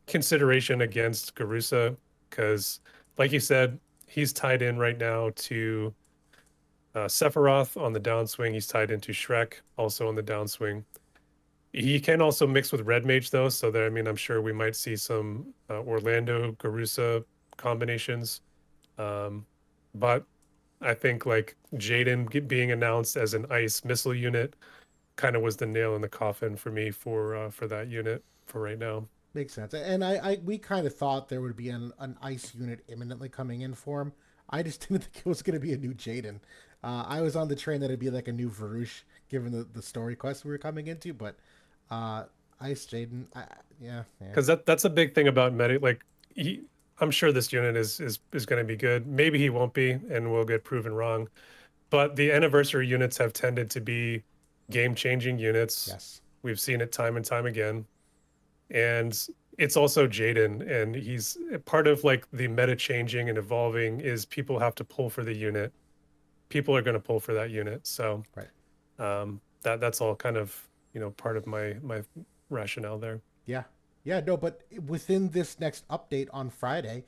Speaker 1: consideration against Garusa, because, like you said, he's tied in right now to Sephiroth on the downswing. He's tied into Shrek also on the downswing. He can also mix with Red Mage though, so that I mean I'm sure we might see some Orlando Garusa combinations. Um, but I think like Jaden being announced as an ice missile unit kind of was the nail in the coffin for me for that unit for right now.
Speaker 2: Makes sense. And I we kind of thought there would be an ice unit imminently coming in for him. I just didn't think it was going to be a new Jaden. I was on the train that it'd be like a new Varush, given the story quest we were coming into. But uh, Ice Jaden, yeah, yeah,
Speaker 1: Because that's a big thing about meta. Like he, I'm sure this unit is going to be good. Maybe he won't be, and we'll get proven wrong. But the anniversary units have tended to be game-changing units.
Speaker 2: yes,
Speaker 1: We've seen it time and time again. And it's also Jaden, and he's part of like the meta changing and evolving is people have to pull for the unit. People are going to pull for that unit. So
Speaker 2: right.
Speaker 1: that's all kind of, part of my rationale there.
Speaker 2: Yeah. Yeah, no, but within this next update on Friday,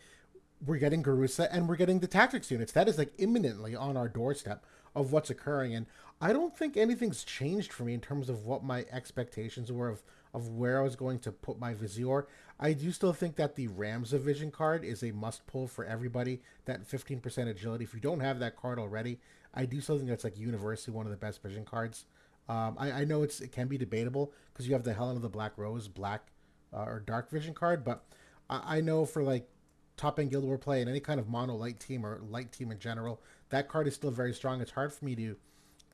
Speaker 2: we're getting Garusa and we're getting the tactics units. That is like imminently on our doorstep of what's occurring. And I don't think anything's changed for me in terms of what my expectations were of where I was going to put my Vizier. I do still think that the Ram's Vision card is a must pull for everybody. That 15% agility. If you don't have that card already, I do still think that's like universally one of the best vision cards. I know it can be debatable because you have the Helen of the Black Rose black or dark vision card, but I know for like top end Guild War play and any kind of mono light team or light team in general, that card is still very strong. It's hard for me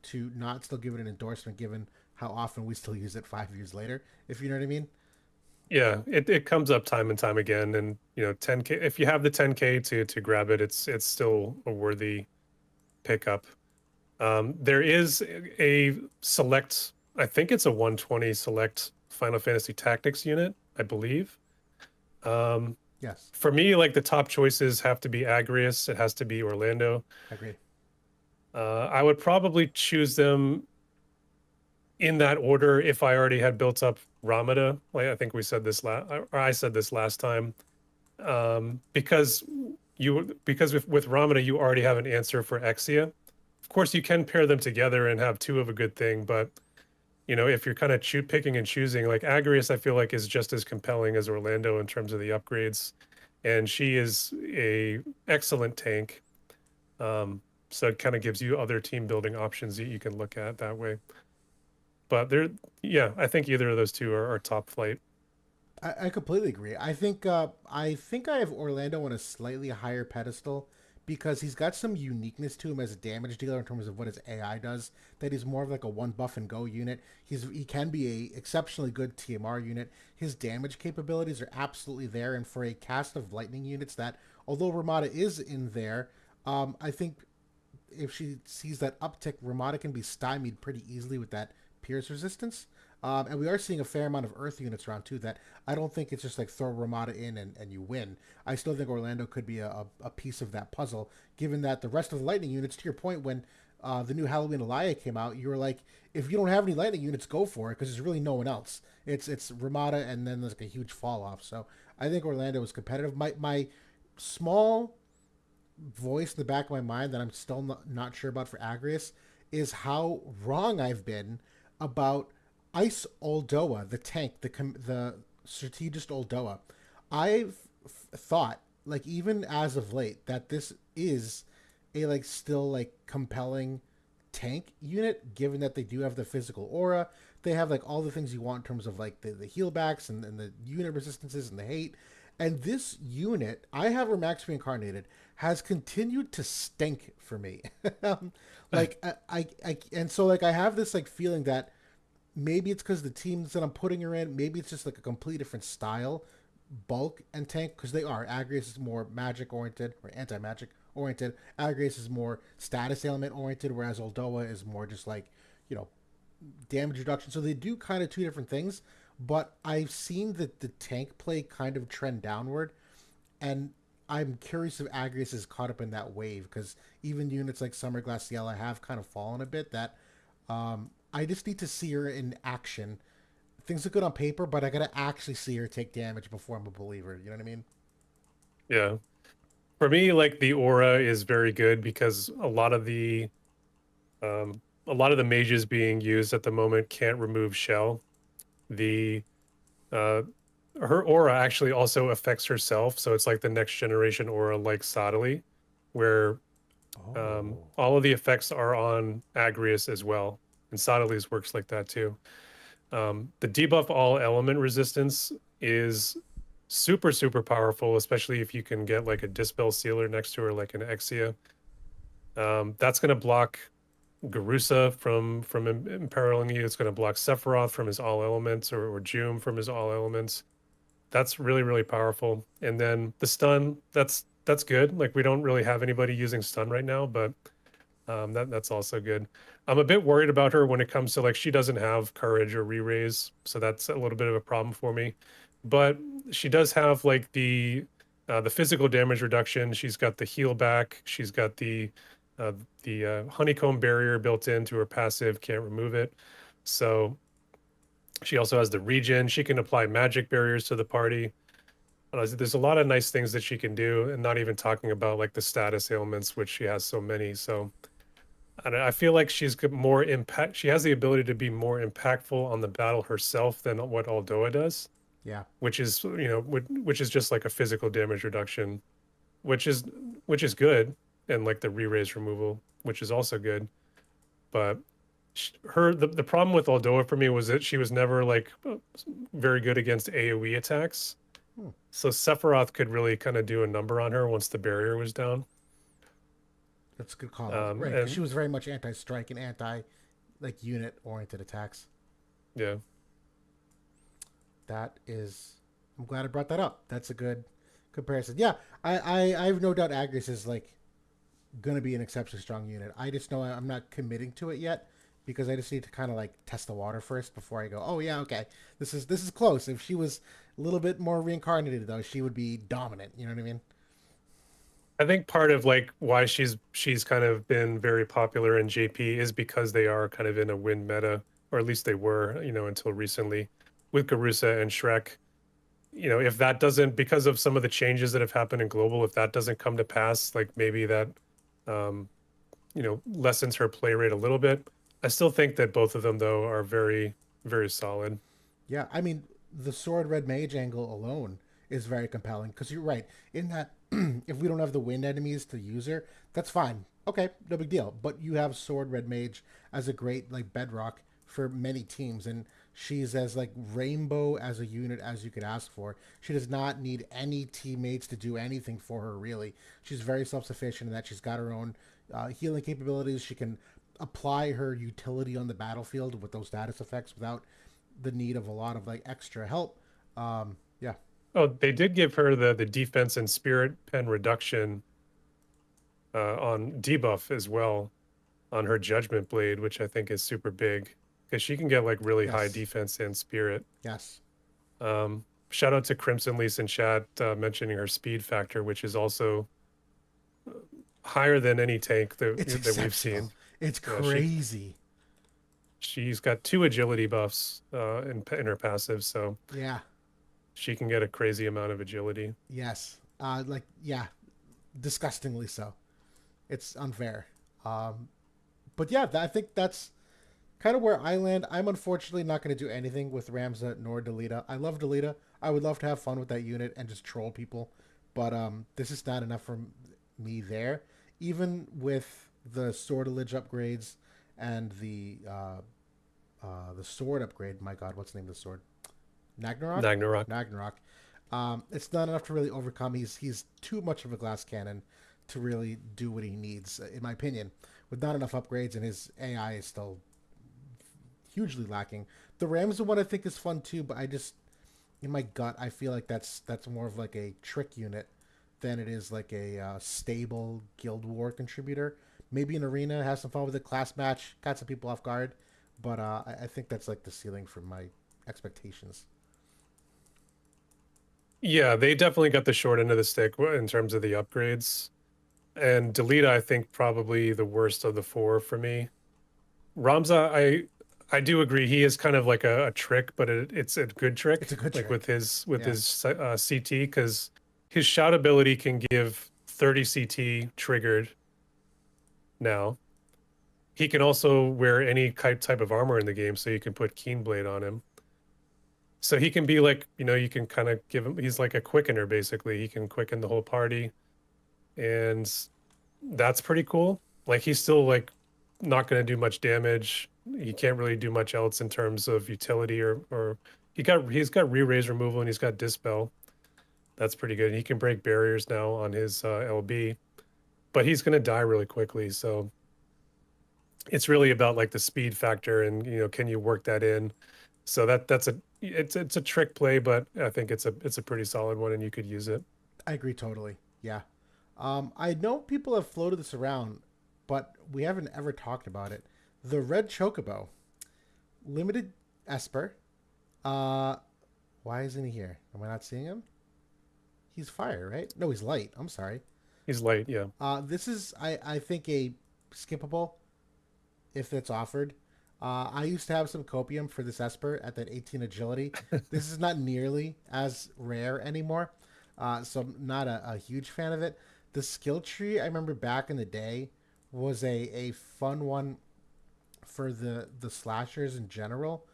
Speaker 2: to not still give it an endorsement given how often we still use it 5 years later, if you know what I mean.
Speaker 1: Yeah, it comes up time and time again, and 10K, if you have the 10K to grab it, it's still a worthy pickup. There is a select, I think it's a 120 select Final Fantasy Tactics unit, I believe. Um,
Speaker 2: Yes,
Speaker 1: for me, like the top choices have to be Agrius, it has to be Orlando.
Speaker 2: I agree.
Speaker 1: I would probably choose them in that order if I already had built up Ramada. Like I think we said this last, or I said this last time, because because with Ramada you already have an answer for Exia. Of course, you can pair them together and have two of a good thing, but if you're kind of picking and choosing, like Agrius, I feel like is just as compelling as Orlando in terms of the upgrades, and she is a excellent tank. Um, so it kind of gives you other team building options that you can look at that way. But yeah, I think either of those two are top flight.
Speaker 2: I completely agree. I think I have Orlando on a slightly higher pedestal because he's got some uniqueness to him as a damage dealer in terms of what his AI does. That he's more of like a one buff and go unit. He can be a exceptionally good TMR unit. His damage capabilities are absolutely there, and for a cast of lightning units that, although Ramada is in there, I think if she sees that uptick, Ramada can be stymied pretty easily with that Pierce resistance. And we are seeing a fair amount of Earth units around too. That I don't think it's just like throw Ramada in and you win. I still think Orlando could be a piece of that puzzle, given that the rest of the Lightning units, to your point, when the new Halloween Elia came out, you were like, if you don't have any Lightning units, go for it because there's really no one else. It's Ramada and then there's like a huge fall off. So I think Orlando is competitive. My small voice in the back of my mind that I'm still not sure about for Agrius is how wrong I've been about Ice Oldoa, the tank, the strategist Oldoa. I've thought, like even as of late, that this is a like still like compelling tank unit, given that they do have the physical aura. They have like all the things you want in terms of like the heal backs and the unit resistances and the hate. And this unit, I have her max reincarnated, has continued to stink for me. like and so like I have this like feeling that maybe it's because the teams that I'm putting her in, maybe it's just like a complete different style, bulk and tank, because they are. Agrius is more magic oriented or anti magic oriented. Agrius is more status element oriented, whereas Oldoa is more just like, you know, damage reduction. So they do kind of two different things, but I've seen that the tank play kind of trend downward, and I'm curious if Agrius is caught up in that wave because even units like Summer Glaciella have kind of fallen a bit. That I just need to see her in action. Things look good on paper, but I gotta actually see her take damage before I'm a believer. You know what I mean?
Speaker 1: Yeah. For me, like the aura is very good because a lot of the mages being used at the moment can't remove shell. The uh her aura actually also affects herself, so it's like the next generation aura like Sodali, where
Speaker 2: Oh.
Speaker 1: all of the effects are on Agrius as well. And Sodali's works like that too. The debuff all element resistance is super, super powerful, especially if you can get like a Dispel Sealer next to her, like an Exia. That's going to block Garusa from imperiling you. It's going to block Sephiroth from his all elements or Jum from his all elements. That's really, really powerful. And then the stun, that's good. Like we don't really have anybody using stun right now, but that's also good. I'm a bit worried about her when it comes to like she doesn't have courage or re-raise, so that's a little bit of a problem for me. But she does have like the physical damage reduction. She's got the heal back. She's got uh, the honeycomb barrier built into her passive. Can't remove it. So she also has the regen. She can apply magic barriers to the party. There's a lot of nice things that she can do, and not even talking about like the status ailments, which she has so many. So and I feel like she's more impact. She has the ability to be more impactful on the battle herself than what Aldoa does.
Speaker 2: Yeah.
Speaker 1: which is which is just like a physical damage reduction, which is which is good, and like the re-raise removal, which is also good. But the problem with Aldoa for me was that she was never like very good against AoE attacks.
Speaker 2: Hmm.
Speaker 1: So Sephiroth could really kind of do a number on her once the barrier was down.
Speaker 2: That's a good call out. Right, because she
Speaker 1: And
Speaker 2: was very much anti-strike and anti like unit oriented attacks.
Speaker 1: yeah,
Speaker 2: That is, I'm glad I brought that up. That's a good comparison. Yeah, I have no doubt Agnes is like gonna be an exceptionally strong unit. I just know I'm not committing to it yet because I just need to kind of like test the water first before I go. Oh yeah, okay, this is close. If she was a little bit more reincarnated though, she would be dominant. You know what I mean?
Speaker 1: I think part of like why she's kind of been very popular in JP is because they are kind of in a win meta, or at least they were, until recently with Garusa and Shrek. If that doesn't, because of some of the changes that have happened in global, if that doesn't come to pass, like maybe that, um, lessens her play rate a little bit. I still think that both of them though are very, very solid.
Speaker 2: Yeah, I mean the sword red mage angle alone is very compelling because you're right in that if we don't have the wind enemies to use her, that's fine. Okay, no big deal. But you have sword red mage as a great like bedrock for many teams, and she's as like rainbow as a unit as you could ask for. She does not need any teammates to do anything for her really. She's very self sufficient in that she's got her own healing capabilities. She can apply her utility on the battlefield with those status effects without the need of a lot of like extra help. Yeah,
Speaker 1: Oh, they did give her the defense and spirit pen reduction on debuff as well on her judgment blade, which I think is super big because she can get like really high
Speaker 2: yes,
Speaker 1: defense and spirit.
Speaker 2: yes,
Speaker 1: Shout out to Crimson Lease in chat mentioning her speed factor, which is also higher than any tank
Speaker 2: it's
Speaker 1: that we've
Speaker 2: exceptional.
Speaker 1: seen.
Speaker 2: It's
Speaker 1: Yeah,
Speaker 2: crazy.
Speaker 1: she's got 2 agility buffs in her passive, so
Speaker 2: Yeah,
Speaker 1: she can get a crazy amount of agility.
Speaker 2: yes. Like yeah, disgustingly so. It's unfair. Um, but yeah, I think that's kind of where I land. I'm unfortunately not going to do anything with Ramza nor Delita. I love Delita. I would love to have fun with that unit and just troll people, but this is not enough for me there. Even with the sortilege upgrades and the sword upgrade. My God, what's the name of the sword? Nagnarok.
Speaker 1: Ragnarok.
Speaker 2: Nagnarok. It's not enough to really overcome. He's too much of a glass cannon to really do what he needs, in my opinion. With not enough upgrades, and his AI is still hugely lacking. The Rams one I think is fun too, but I just in my gut I feel like that's more of like a trick unit than it is like a stable Guild War contributor. Maybe an arena has some fun with a class match, got some people off guard, but I think that's like the ceiling for my expectations.
Speaker 1: Yeah, they definitely got the short end of the stick in terms of the upgrades. And Delita, I think, probably the worst of the four for me. Ramza, I do agree. He is kind of like a trick, but it's a good
Speaker 2: It's a
Speaker 1: trick,
Speaker 2: good
Speaker 1: like with
Speaker 2: trick. Yeah.
Speaker 1: his CT, because his shout ability can give 30 CT triggered now. He can also wear any type of armor in the game, so you can put Keen Blade on him. So he can be like, you can kind of give him. He's like a quickener, basically. He can quicken the whole party, and that's pretty cool. Like he's still like not going to do much damage. He can't really do much else in terms of utility or he's got re-raise removal and he's got dispel. That's pretty good. He can break barriers now on his LB, but he's going to die really quickly. So it's really about like the speed factor and can you work that in? So it's a trick play, but I think it's a pretty solid one and you could use it.
Speaker 2: I agree totally. Yeah. I know people have floated this around, but we haven't ever talked about it. The red chocobo, limited Esper. Uh, why isn't he here? Am I not seeing him? He's fire, right? No, he's light. I'm sorry.
Speaker 1: He's light, yeah.
Speaker 2: This is I think a skippable if it's offered. I used to have some copium for this Esper at that 18 agility. This is not nearly as rare anymore, so I'm not a huge fan of it. The skill tree I remember back in the day was a fun one for the slashers in general,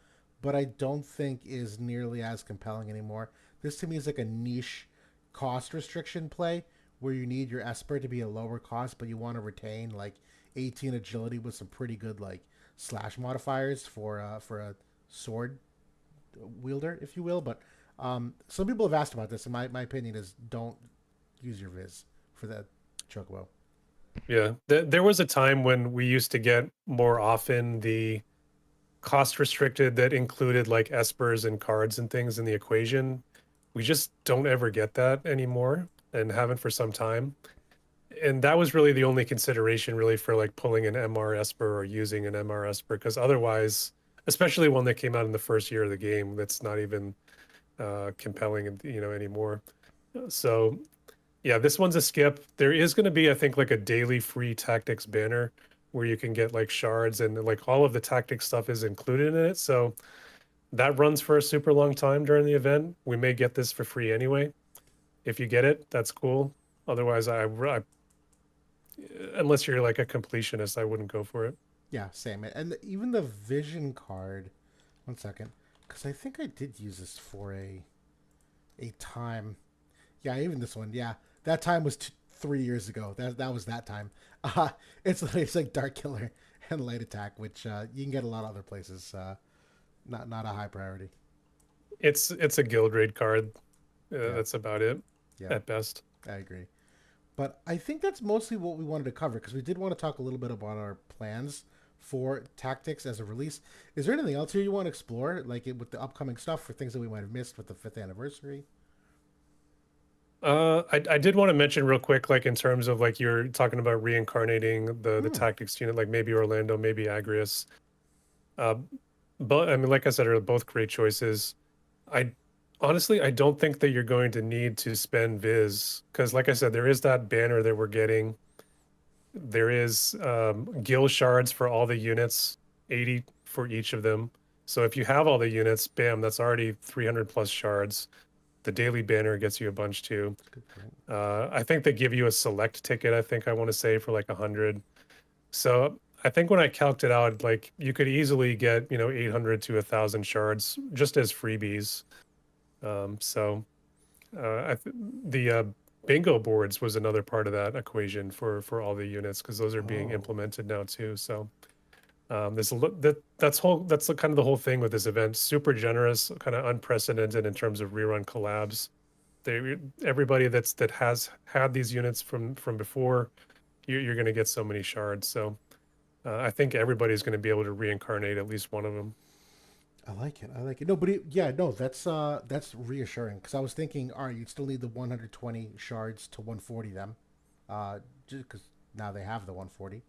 Speaker 2: but I don't think is nearly as compelling anymore. This to me is like a niche cost restriction play where you need your Esper to be a lower cost, but you want to retain like 18 agility with some pretty good like slash modifiers for a sword wielder, if you will. But some people have asked about this, and my opinion is don't use your Viz for that chocobo.
Speaker 1: Yeah, there was a time when we used to get more often the cost restricted that included like espers and cards and things in the equation. We just don't ever get that anymore and haven't for some time. And that was really the only consideration really for like pulling an MR Esper or using an MR Esper, because otherwise, especially one that came out in the first year of the game, that's not even compelling, anymore. So yeah, this one's a skip. There is going to be, I think, like a daily free tactics banner where you can get like shards and like all of the tactics stuff is included in it. So that runs for a super long time during the event. We may get this for free anyway. If you get it, that's cool. Otherwise, unless you're like a completionist, I wouldn't go for it.
Speaker 2: Yeah, same. And even the vision card. One second, because I think I did use this for a time. Yeah, even this one. Yeah, that time was 3 years ago. That was that time. Uh, it's like Dark Killer and Light Attack, which you can get a lot of other places. Not a high priority.
Speaker 1: It's a guild raid card.
Speaker 2: Yeah,
Speaker 1: That's about it
Speaker 2: yeah,
Speaker 1: at best.
Speaker 2: I agree. But I think that's mostly what we wanted to cover because we did want to talk a little bit about our plans for tactics as a release. Is there anything else here you want to explore, like with the upcoming stuff for things that we might have missed with the fifth anniversary?
Speaker 1: I did want to mention real quick, like in terms of like you're talking about reincarnating the
Speaker 2: Hmm.
Speaker 1: tactics unit, like maybe Orlando, maybe Agrius. Uh, but I mean, like I said, are both great choices. I honestly, I don't think that you're going to need to spend Viz because, like I said, there is that banner that we're getting. There is gil shards for all the units, 80 for each of them. So if you have all the units, bam, that's already 300 plus shards. The daily banner gets you a bunch too.
Speaker 2: Good point.
Speaker 1: I think they give you a select ticket, I think I want to say for like 100. So I think when I calced it out, like you could easily get, 800 to 1,000 shards just as freebies. So the bingo boards was another part of that equation for all the units because those are being
Speaker 2: Oh,
Speaker 1: implemented now too. So that's kind of the whole thing with this event. Super generous, kind of unprecedented in terms of rerun collabs. They Everybody that has had these units from before, you're going to get so many shards. So I think everybody's going to be able to reincarnate at least one of them.
Speaker 2: I like it. I like it. No, but yeah, no, that's reassuring because I was thinking, all right, you'd still need the 120 shards to 140 them, just because now they have the 140.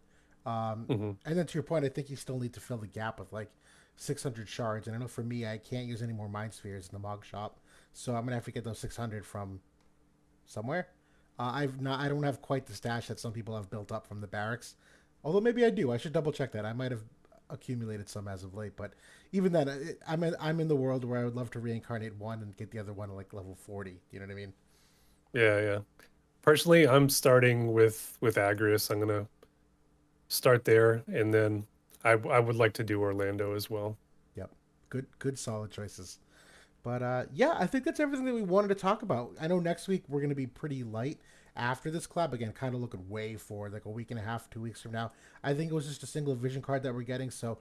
Speaker 1: Hmm.
Speaker 2: And then to your point, I think you still need to fill the gap with like 600 shards. And I know for me, I can't use any more mind spheres in the Mog shop, so I'm gonna have to get those 600 from somewhere. I don't have quite the stash that some people have built up from the barracks. Although maybe I do. I should double check that. I might have accumulated some as of late, but even then, I'm in the world where I would love to reincarnate one and get the other one at like level 40. You know what I mean?
Speaker 1: Yeah, yeah. Personally, I'm starting with Agrius. I'm gonna start there, and then I would like to do Orlando as well.
Speaker 2: Yep. Good, solid choices. But yeah, I think that's everything that we wanted to talk about. I know next week we're going to be pretty light after this collab. Again, kind of looking way forward, like a week and a half, 2 weeks from now. I think it was just a single vision card that we're getting. So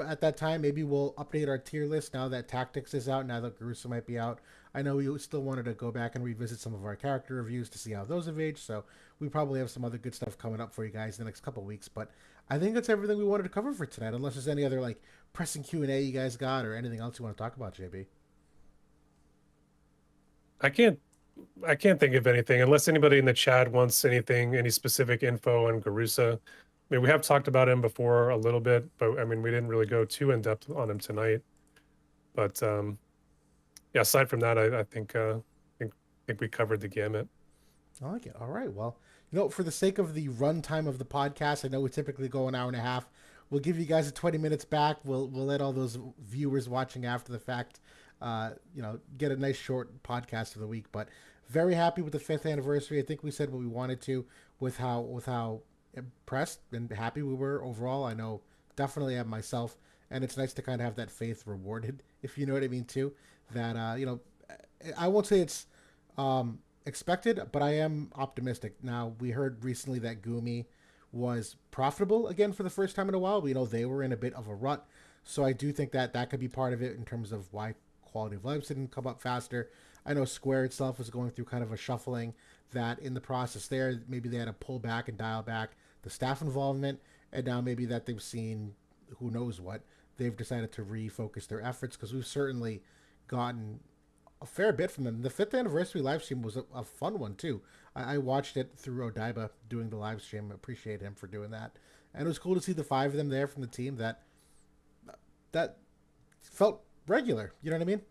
Speaker 2: at that time, maybe we'll update our tier list now that Tactics is out, now that Garusa might be out. I know we still wanted to go back and revisit some of our character reviews to see how those have aged. So we probably have some other good stuff coming up for you guys in the next couple of weeks. But I think that's everything we wanted to cover for tonight. Unless there's any other like pressing Q&A you guys got or anything else you want to talk about, JB.
Speaker 1: I can't I can't think of anything unless anybody in the chat wants anything, any specific info on Garusa. I mean, we have talked about him before a little bit, but I mean, we didn't really go too in depth on him tonight. But yeah, aside from that, I think we covered the gamut.
Speaker 2: I like it. All right. Well, for the sake of the runtime of the podcast, I know we typically go an hour and a half. We'll give you guys a 20 minutes back. We'll let all those viewers watching after the fact, get a nice short podcast of the week. But very happy with the fifth anniversary. I think we said what we wanted to with how impressed and happy we were overall. I know definitely am myself, and it's nice to kind of have that faith rewarded, if you know what I mean too. That I won't say it's expected, but I am optimistic. Now we heard recently that Gumi was profitable again for the first time in a while. We know they were in a bit of a rut, so I do think that that could be part of it in terms of why quality of life didn't come up faster. I know Square itself was going through kind of a shuffling that in the process there, maybe they had to pull back and dial back the staff involvement, and now maybe that they've seen who knows what, they've decided to refocus their efforts because we've certainly gotten a fair bit from them. The fifth anniversary live stream was a fun one too. I watched it through Odaiba doing the live stream. I appreciate him for doing that, and it was cool to see the five of them there from the team that felt regular. You know what I mean?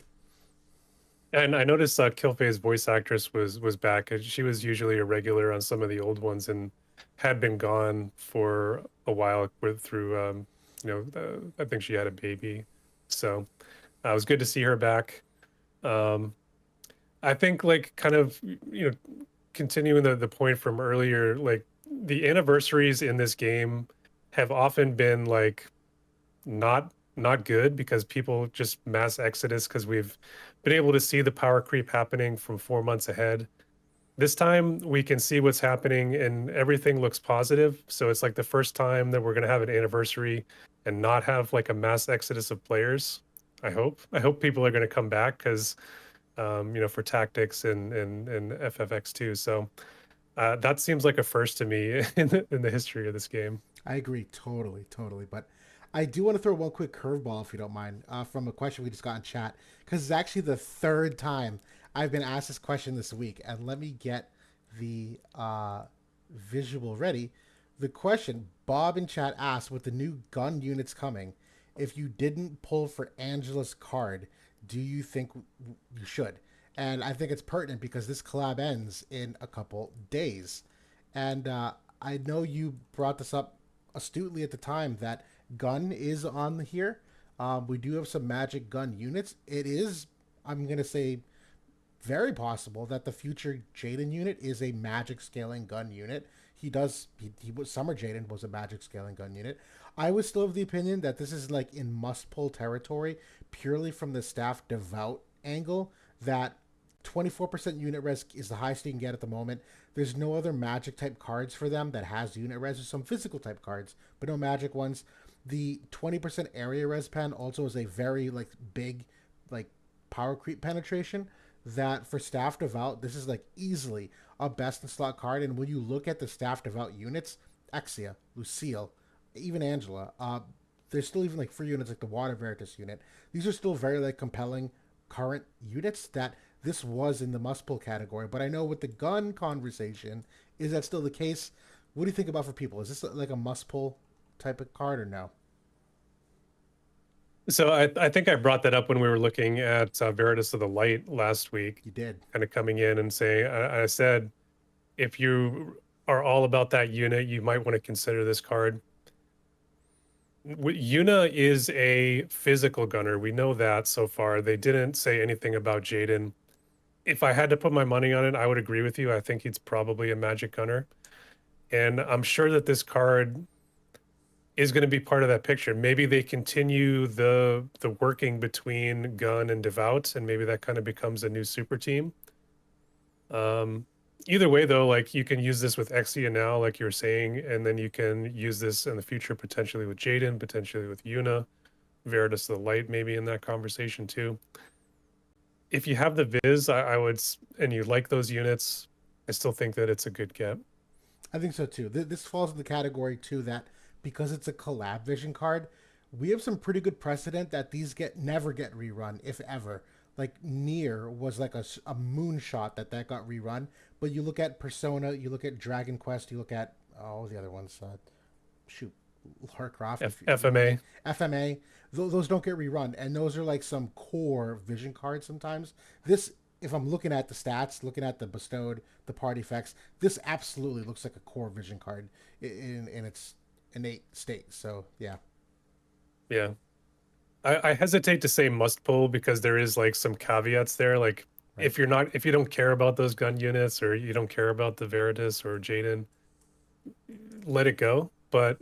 Speaker 1: And I noticed Kilfe's voice actress was back. She was usually a regular on some of the old ones and had been gone for a while through I think she had a baby. So it was good to see her back. Um, I think like kind of continuing the point from earlier, like the anniversaries in this game have often been like not good because people just mass exodus because we've been able to see the power creep happening from 4 months ahead. This time we can see what's happening and everything looks positive. So it's like the first time that we're going to have an anniversary and not have like a mass exodus of players. I hope people are going to come back because for tactics and FFX2. So that seems like a first to me in the history of this game.
Speaker 2: I agree totally, totally. But I do want to throw one quick curveball, if you don't mind, from a question we just got in chat, because it's actually the third time I've been asked this question this week. And let me get the visual ready. The question Bob in chat asked, with the new gun units coming, if you didn't pull for Angela's card, do you think you should? And I think it's pertinent because this collab ends in a couple days. And I know you brought this up astutely at the time that gun is on here. We do have some magic gun units. It is, I'm going to say, very possible that the future Jaden unit is a magic scaling gun unit. He was Summer Jaden was a magic scaling gun unit. I was still of the opinion that this is like in must pull territory purely from the staff devout angle, that 24% unit res is the highest you can get at the moment. There's no other magic type cards for them that has unit res. There's some physical type cards, but no magic ones. The 20% area res pen also is a very like big like power creep penetration that for staff devout, this is like easily a best in slot card. And when you look at the staff devout units, Exia, Lucille, even Angela, there's still even like free units like the Water Veritas unit. These are still very like compelling current units that this was in the must pull category. But I know with the gun conversation, is that still the case? What do you think about for people? Is this like a must pull type of card or no?
Speaker 1: So I think I brought that up when we were looking at Veritas of the Light last week,
Speaker 2: You did.
Speaker 1: kind of coming in and saying, I said, if you are all about that unit, you might want to consider this card. Yuna is a physical gunner. We know that so far. They didn't say anything about Jaden. If I had to put my money on it, I would agree with you. I think he's probably a magic gunner. And I'm sure that this card is going to be part of that picture. Maybe they continue the working between Gun and Devout, and maybe that kind of becomes a new super team. Either way, though, like you can use this with Exia now, like you were saying, and then you can use this in the future potentially with Jaden, potentially with Yuna, Veritas of the Light, maybe in that conversation too. If you have the Viz, I would, and you like those units, I still think that it's a good get.
Speaker 2: I think so too. This falls in the category too that because it's a collab vision card, we have some pretty good precedent that these never get rerun, if ever. Like Nier was like a moonshot that got rerun. But you look at Persona, you look at Dragon Quest, you look at the other ones. Shoot, Lara Croft,
Speaker 1: FMA.
Speaker 2: FMA. Those don't get rerun, and those are like some core vision cards sometimes. This, if I'm looking at the stats, looking at the bestowed, the party effects, this absolutely looks like a core vision card in its innate state. So yeah.
Speaker 1: Yeah. I hesitate to say must pull because there is like some caveats there. Like
Speaker 2: Right.
Speaker 1: if you don't care about those gun units or you don't care about the Veritas or Jaden, let it go. But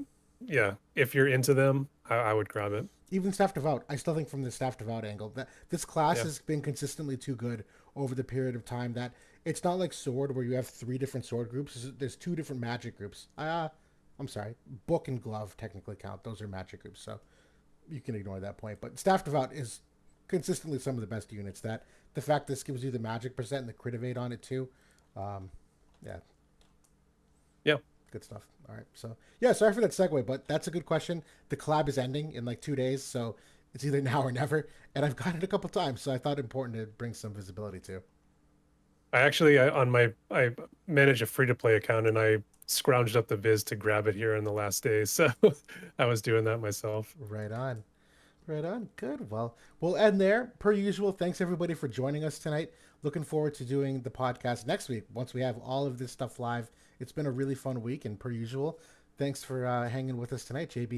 Speaker 1: yeah, if you're into them, I would grab it.
Speaker 2: Even staff devout, I still think from the staff devout angle that this class
Speaker 1: Yeah.
Speaker 2: has been consistently too good over the period of time that it's not like sword where you have three different sword groups. There's two different magic groups. I'm sorry, book and glove technically count. Those are magic groups, so you can ignore that point. But staff devout is consistently some of the best units. That the fact this gives you the magic percent and the crit evade on it too. Um, yeah,
Speaker 1: Yeah.
Speaker 2: good stuff. All right, so yeah, sorry for that segue, but that's a good question. The collab is ending in like 2 days, so it's either now or never. And I've got it a couple times, so I thought it important to bring some visibility to.
Speaker 1: I manage a free to play account and I scrounged up the viz to grab it here in the last days. So I was doing that myself.
Speaker 2: Right on. Right on. Good. Well, we'll end there. Per usual, thanks everybody for joining us tonight. Looking forward to doing the podcast next week once we have all of this stuff live. It's been a really fun week, and per usual, thanks for hanging with us tonight, JB.